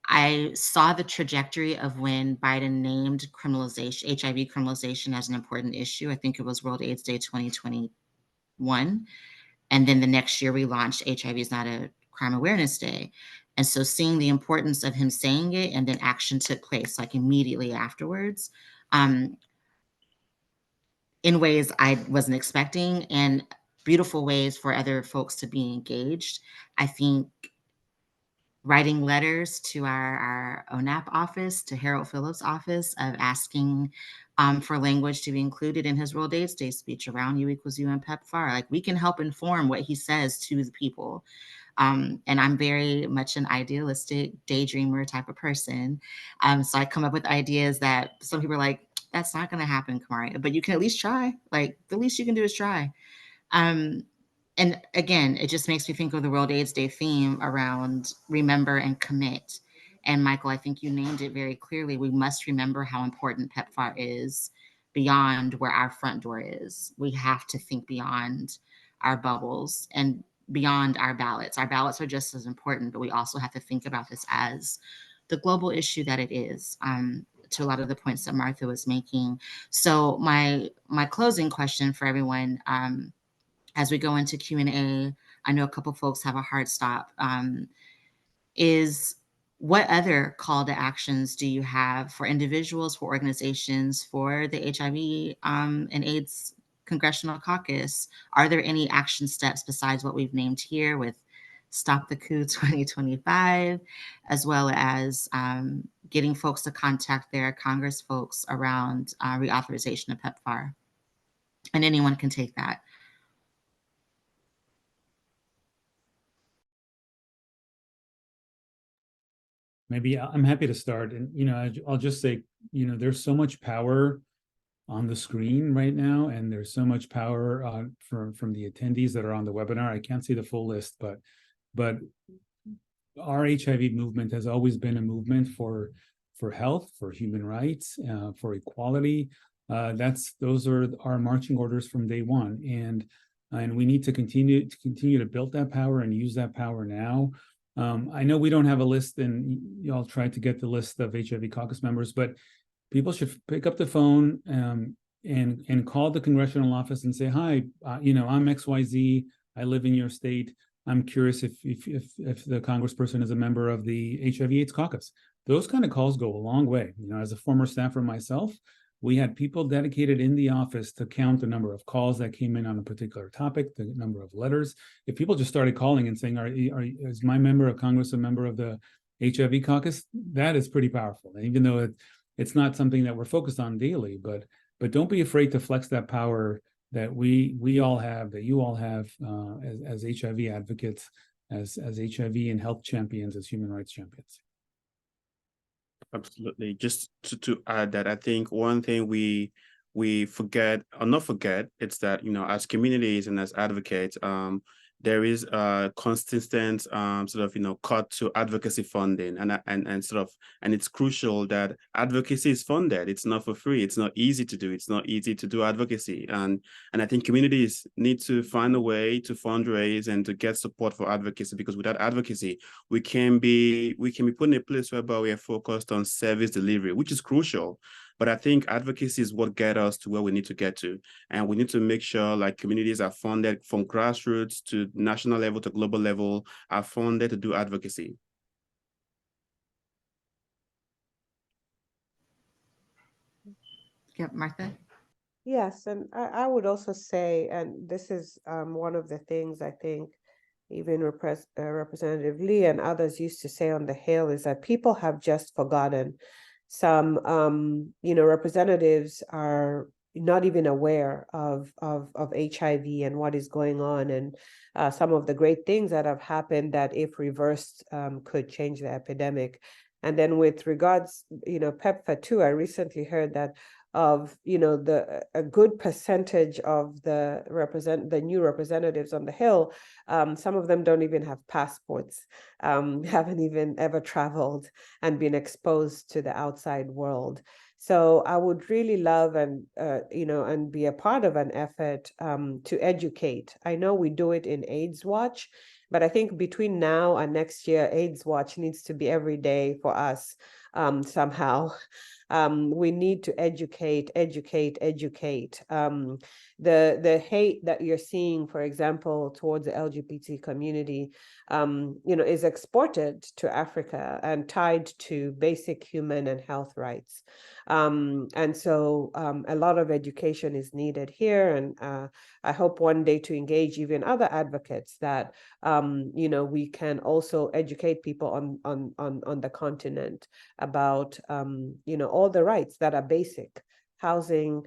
I saw the trajectory of when Biden named criminalization, HIV criminalization, as an important issue. I think it was World AIDS Day 2021. And then the next year we launched HIV is Not a Crime Awareness Day. And so seeing the importance of him saying it, and then action took place like immediately afterwards, in ways I wasn't expecting, and beautiful ways for other folks to be engaged. I think writing letters to our ONAP office, to Harold Phillips' office, of asking for language to be included in his World AIDS Day speech around U equals U and PEPFAR. Like, we can help inform what he says to the people. And I'm very much an idealistic daydreamer type of person. So I come up with ideas that some people are like, that's not going to happen, Kamaria, but you can at least try. Like, the least you can do is try. And again, it just makes me think of the World AIDS Day theme around remember and commit. And Michael, I think you named it very clearly. We must remember how important PEPFAR is beyond where our front door is. We have to think beyond our bubbles and beyond our ballots. Our ballots are just as important, but we also have to think about this as the global issue that it is, to a lot of the points that Martha was making. So my closing question for everyone, as we go into Q&A, I know a couple folks have a hard stop, is what other call to actions do you have for individuals, for organizations, for the HIV and AIDS Congressional Caucus? Are there any action steps besides what we've named here with Stop the Coup 2025, as well as getting folks to contact their Congress folks around reauthorization of PEPFAR? And anyone can take that. Maybe I'm happy to start. And, I'll just say, there's so much power on the screen right now, and there's so much power from the attendees that are on the webinar. I can't see the full list, but our HIV movement has always been a movement for health, for human rights, for equality. Those are our marching orders from day one, and we need to continue to build that power and use that power now. I know we don't have a list, and y'all tried to get the list of HIV caucus members, but people should pick up the phone and call the congressional office and say, hi, I'm XYZ. I live in your state. I'm curious if the congressperson is a member of the HIV/AIDS caucus. Those kind of calls go a long way. As a former staffer myself, we had people dedicated in the office to count the number of calls that came in on a particular topic, the number of letters. If people just started calling and saying, is my member of Congress a member of the HIV caucus? That is pretty powerful. And even though it's not something that we're focused on daily, but don't be afraid to flex that power that we all have, that you all have as HIV advocates, as HIV and health champions, as human rights champions. Absolutely. Just to add that, I think one thing we forget, or not forget, it's that, as communities and as advocates, there is a consistent cut to advocacy funding, and it's crucial that advocacy is funded. It's not for free. It's not easy to do. It's not easy to do advocacy, and I think communities need to find a way to fundraise and to get support for advocacy, because without advocacy, we can be put in a place whereby we are focused on service delivery, which is crucial. But I think advocacy is what gets us to where we need to get to. And we need to make sure like communities are funded from grassroots to national level to global level, are funded to do advocacy. Yep, Martha? Yes, and I would also say, and this is one of the things I think even Representative Lee and others used to say on the Hill, is that people have just forgotten. Some, representatives are not even aware of HIV and what is going on, and some of the great things that have happened that, if reversed, could change the epidemic. And then with regards, PEPFAR too, I recently heard that of a good percentage of the new representatives on the Hill, some of them don't even have passports, haven't even ever traveled and been exposed to the outside world. So I would really love and be a part of an effort to educate. I know we do it in AIDS Watch, but I think between now and next year, AIDS Watch needs to be every day for us somehow. We need to educate. The hate that you're seeing, for example, towards the LGBT community, is exported to Africa and tied to basic human and health rights. And so a lot of education is needed here. And I hope one day to engage even other advocates that, we can also educate people on the continent about, all the rights that are basic: housing,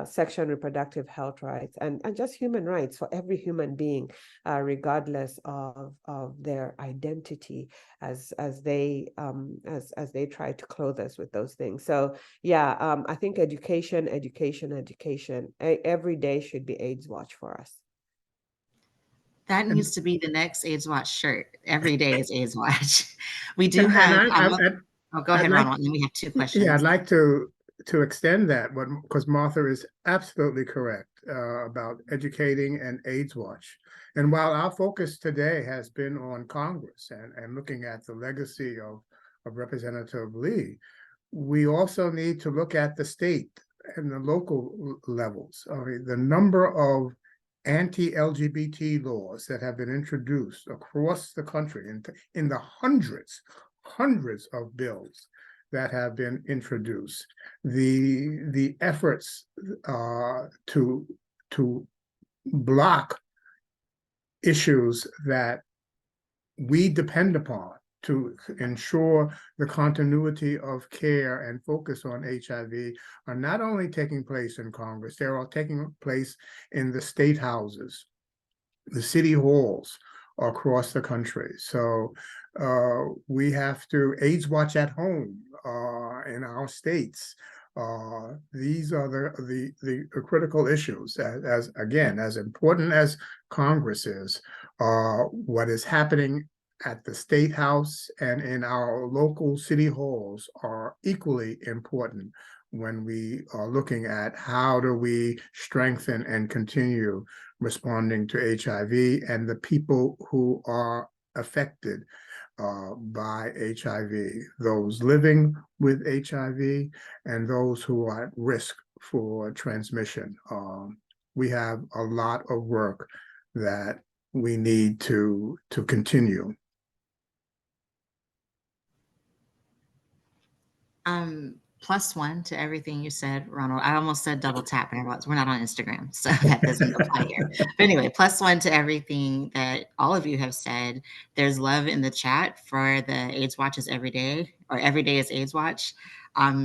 sexual and reproductive health rights, and just human rights for every human being, regardless of their identity, as they try to clothe us with those things. So yeah, I think education. Every day should be AIDS Watch for us. That needs to be the next AIDS Watch shirt. Every day is AIDS Watch. We do have. Go ahead, Ronald. And we have two questions. Yeah, I'd like to extend that, because Martha is absolutely correct about educating and AIDS Watch. And while our focus today has been on Congress and looking at the legacy of Representative Lee, we also need to look at the state and the local levels. I mean, the number of anti-LGBT laws that have been introduced across the country, in the hundreds of bills that have been introduced, the efforts to block issues that we depend upon to ensure the continuity of care and focus on HIV are not only taking place in Congress, they're all taking place in the state houses, the city halls across the country. So we have to AIDS Watch at home in our states. These are the critical issues. As again, as important as Congress is, what is happening at the State House and in our local city halls are equally important when we are looking at how do we strengthen and continue responding to HIV and the people who are affected by HIV, those living with HIV and those who are at risk for transmission. We have a lot of work that we need to continue. +1 to everything you said, Ronald. I almost said double tap, and I realized we're not on Instagram, so that doesn't apply here. But anyway, +1 to everything that all of you have said. There's love in the chat for the AIDS Watch is Every Day, or Every Day is AIDS Watch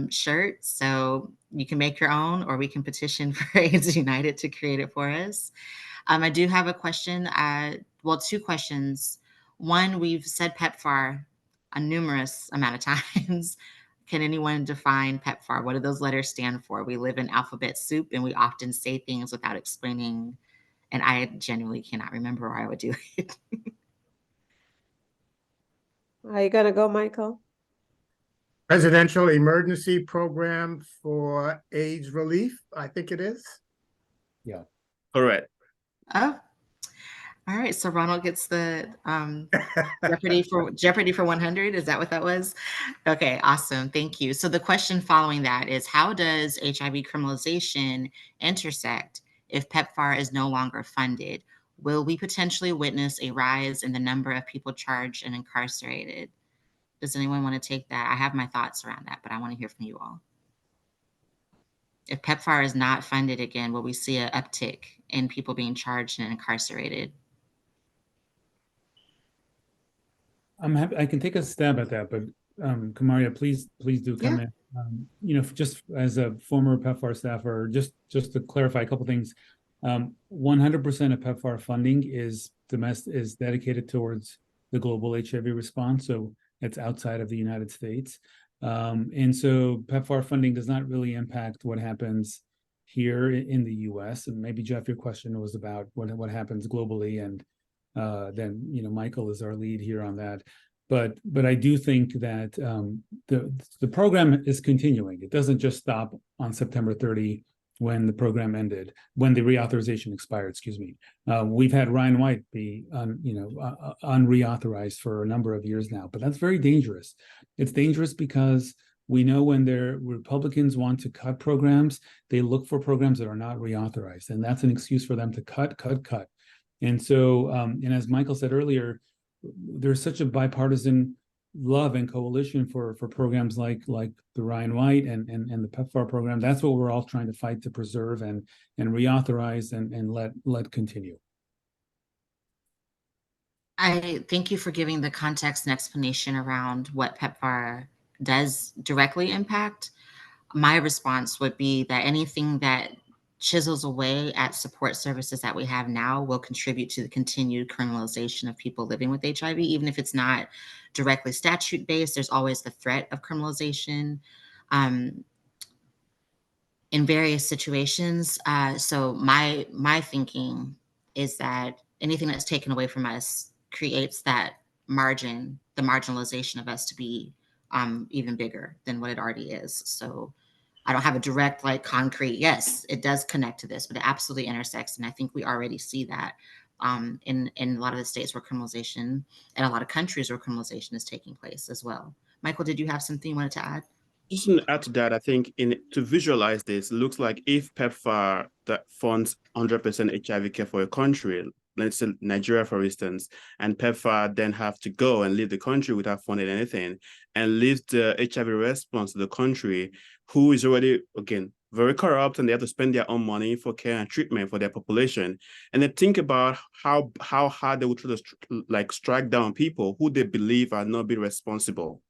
shirt. So you can make your own, or we can petition for AIDS United to create it for us. I do have a question, well, 2 questions. One, we've said PEPFAR a numerous amount of times. Can anyone define PEPFAR? What do those letters stand for? We live in alphabet soup and we often say things without explaining, and I genuinely cannot remember where I would do it. Are you gonna go, Michael? Presidential Emergency Program for AIDS Relief, I think it is. Yeah. Correct. Oh, all right. So Ronald gets the Jeopardy for 100. Is that what that was? Okay, awesome. Thank you. So the question following that is, how does HIV criminalization intersect if PEPFAR is no longer funded? Will we potentially witness a rise in the number of people charged and incarcerated? Does anyone want to take that? I have my thoughts around that, but I want to hear from you all. If PEPFAR is not funded again, will we see an uptick in people being charged and incarcerated? I'm happy. I can take a stab at that, but Kamaria, please do comment. You know, just as a former PEPFAR staffer, just to clarify a couple things. 100% of PEPFAR funding is dedicated towards the global HIV response, so it's outside of the United States, and so PEPFAR funding does not really impact what happens here in the U.S. And maybe Jeff, your question was about what happens globally, and then Michael is our lead here on that. But I do think that the program is continuing. It doesn't just stop on September 30 when the program ended, when the reauthorization expired. Excuse me. We've had Ryan White be unreauthorized for a number of years now, but that's very dangerous. It's dangerous because we know when Republicans want to cut programs, they look for programs that are not reauthorized, and that's an excuse for them to cut. And so, and as Michael said earlier, there's such a bipartisan love and coalition for programs like the Ryan White and the PEPFAR program. That's what we're all trying to fight to preserve and reauthorize and let continue. I thank you for giving the context and explanation around what PEPFAR does directly impact. My response would be that anything that chisels away at support services that we have now will contribute to the continued criminalization of people living with HIV, even if it's not directly statute-based. There's always the threat of criminalization in various situations. So my thinking is that anything that's taken away from us creates that margin, the marginalization of us to be even bigger than what it already is. So I don't have a direct, concrete, yes, it does connect to this, but it absolutely intersects. And I think we already see that in a lot of the states where criminalization, and a lot of countries where criminalization is taking place as well. Michael, did you have something you wanted to add? Just to add to that, I think to visualize this, it looks like if PEPFAR that funds 100% HIV care for a country, let's say Nigeria, for instance, and PEPFAR then have to go and leave the country without funding anything and leaves the HIV response to the country, who is already, again, very corrupt, and they have to spend their own money for care and treatment for their population. And then think about how hard they would try to strike down people who they believe are not being responsible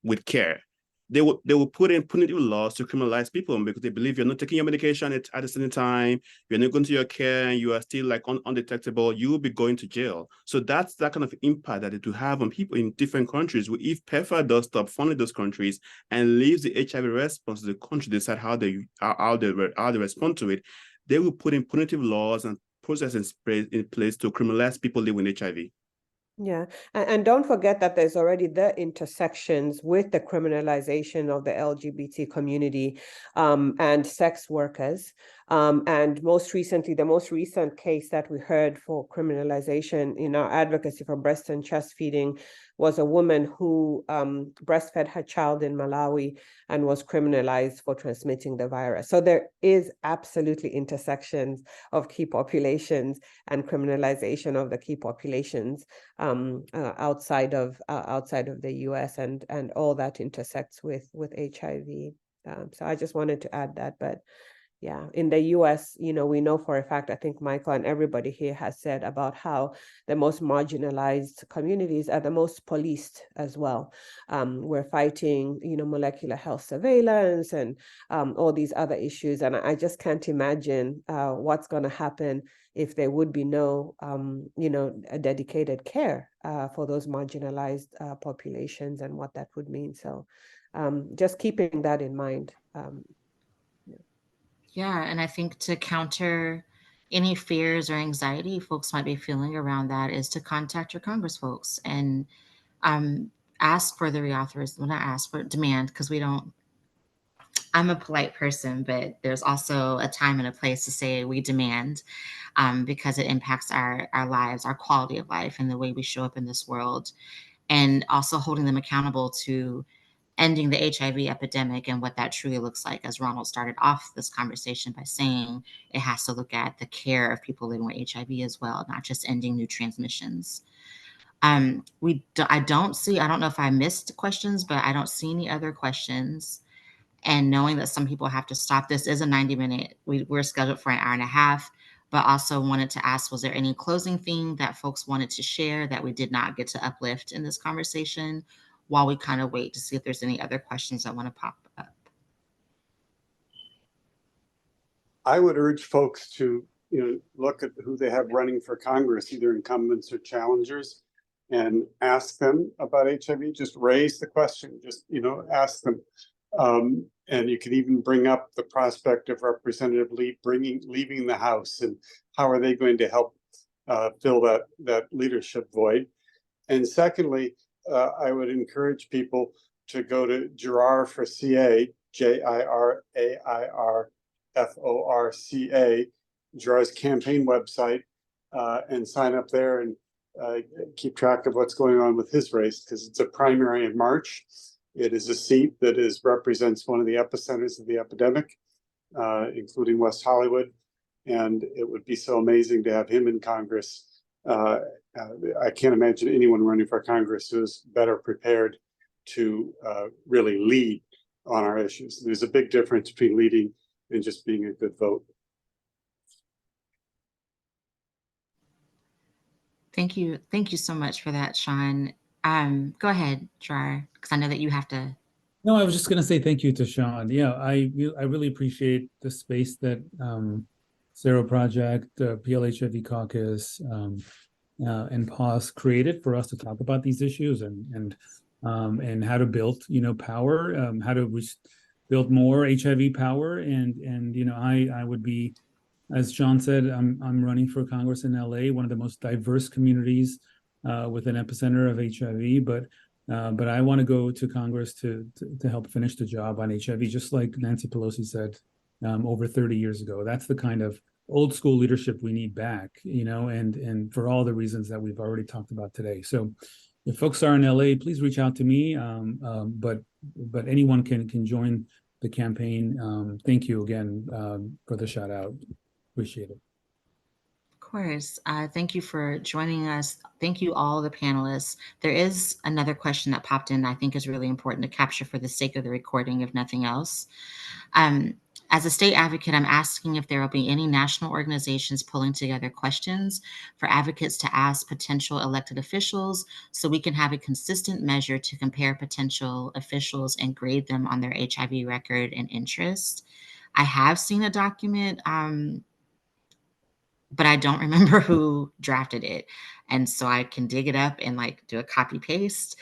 with care. They will put in punitive laws to criminalize people because they believe you're not taking your medication at the same time, you're not going to your care, and you are still undetectable, you will be going to jail. So that's that kind of impact that it will have on people in different countries. If PEPFAR does stop funding those countries and leaves the HIV response to the country to decide how they respond to it, they will put in punitive laws and processes in place to criminalize people living with HIV. Yeah, and don't forget that there's already the intersections with the criminalization of the LGBT community and sex workers. And most recently, the most recent case that we heard for criminalization in our advocacy for breast and chest feeding was a woman who breastfed her child in Malawi and was criminalized for transmitting the virus. So there is absolutely intersections of key populations and criminalization of the key populations outside of the US, and all that intersects with HIV. So I just wanted to add that. But yeah, in the US, we know for a fact, I think Michael and everybody here has said about how the most marginalized communities are the most policed as well. We're fighting, molecular health surveillance and all these other issues. And I just can't imagine what's going to happen if there would be no, a dedicated care for those marginalized populations and what that would mean. So just keeping that in mind. Yeah, and I think to counter any fears or anxiety folks might be feeling around that is to contact your Congress folks and ask for the reauthorization. Well, not ask for, demand, because I'm a polite person, but there's also a time and a place to say we demand, because it impacts our lives, our quality of life, and the way we show up in this world, and also holding them accountable to ending the HIV epidemic and what that truly looks like. As Ronald started off this conversation by saying, it has to look at the care of people living with HIV as well, not just ending new transmissions. I don't know if I missed questions, but I don't see any other questions. And knowing that some people have to stop, this is a 90-minute, we're scheduled for an hour and a half, but also wanted to ask, was there any closing thing that folks wanted to share that we did not get to uplift in this conversation, while we kind of wait to see if there's any other questions that want to pop up? I would urge folks to, look at who they have running for Congress, either incumbents or challengers, and ask them about HIV. Just raise the question, just, ask them. And you could even bring up the prospect of Representative Lee leaving the House, and how are they going to help fill that leadership void. And secondly, I would encourage people to go to Jirair for CA, JIRAIRFORCA, Jirair's campaign website, and sign up there and keep track of what's going on with his race, because it's a primary in March. It is a seat that represents one of the epicenters of the epidemic, including West Hollywood. And it would be so amazing to have him in Congress. I can't imagine anyone running for Congress who is better prepared to really lead on our issues. There's a big difference between leading and just being a good vote. Thank you. Thank you so much for that, Sean. Go ahead, Jirair, because I know that you have to. No, I was just going to say thank you to Sean. Yeah, I really appreciate the space that Sero Project, PLHIV Caucus, and PAUSE created for us to talk about these issues and how to build, power, how to build more HIV power, and I would be, as Sean said, I'm running for Congress in LA, one of the most diverse communities with an epicenter of HIV, but I want to go to Congress to help finish the job on HIV, just like Nancy Pelosi said over 30 years ago. That's the kind of old school leadership we need back, and for all the reasons that we've already talked about today. So if folks are in LA, please reach out to me, but anyone can join the campaign. Thank you again for the shout out. Appreciate it. Of course. Thank you for joining us. Thank you, all the panelists. There is another question that popped in I think is really important to capture for the sake of the recording, if nothing else. As a state advocate, I'm asking if there will be any national organizations pulling together questions for advocates to ask potential elected officials, so we can have a consistent measure to compare potential officials and grade them on their HIV record and interest. I have seen a document, but I don't remember who drafted it. And so I can dig it up and do a copy paste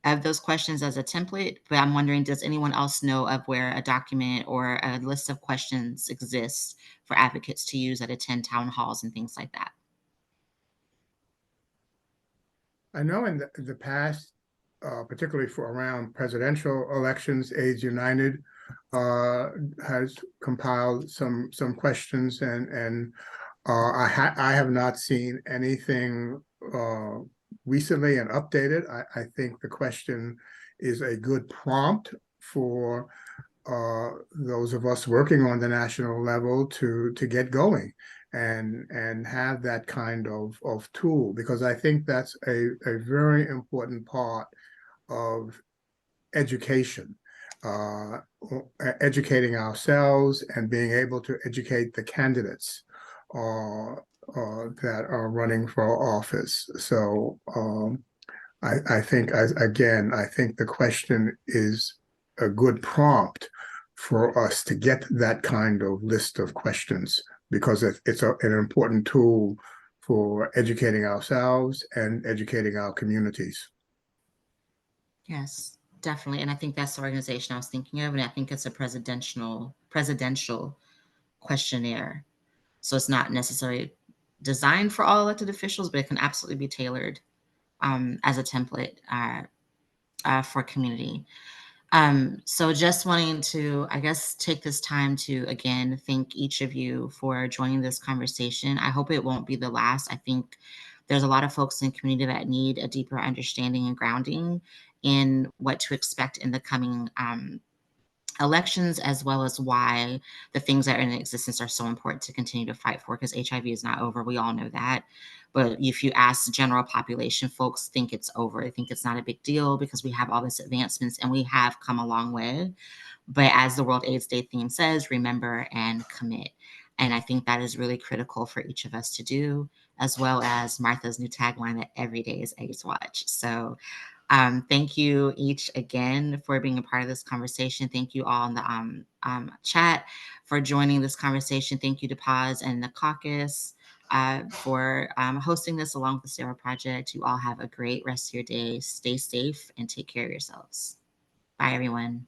of those questions as a template. But I'm wondering, does anyone else know of where a document or a list of questions exists for advocates to use that attend town halls and things like that? I know in the past, particularly for around presidential elections, AIDS United has compiled some questions, and I have not seen anything recently and updated. I think the question is a good prompt for those of us working on the national level to get going and have that kind of tool, because I think that's a very important part of education, educating ourselves and being able to educate the candidates that are running for office. So I think, again, I think the question is a good prompt for us to get that kind of list of questions, because it's an important tool for educating ourselves and educating our communities. Yes, definitely. And I think that's the organization I was thinking of. And I think it's a presidential questionnaire. So it's not necessarily designed for all elected officials, but it can absolutely be tailored as a template for community. So just wanting to, I guess, take this time to, again, thank each of you for joining this conversation. I hope it won't be the last. I think there's a lot of folks in the community that need a deeper understanding and grounding in what to expect in the coming elections, as well as why the things that are in existence are so important to continue to fight for, because HIV is not over. We all know that. But if you ask the general population, folks think it's over. They think it's not a big deal because we have all these advancements and we have come a long way. But as the World AIDS Day theme says, remember and commit. And I think that is really critical for each of us to do, as well as Martha's new tagline that every day is AIDS Watch. So thank you each again for being a part of this conversation. Thank you all in the chat for joining this conversation. Thank you to Paz and the caucus for hosting this along with the Sero Project. You all have a great rest of your day. Stay safe and take care of yourselves. Bye, everyone.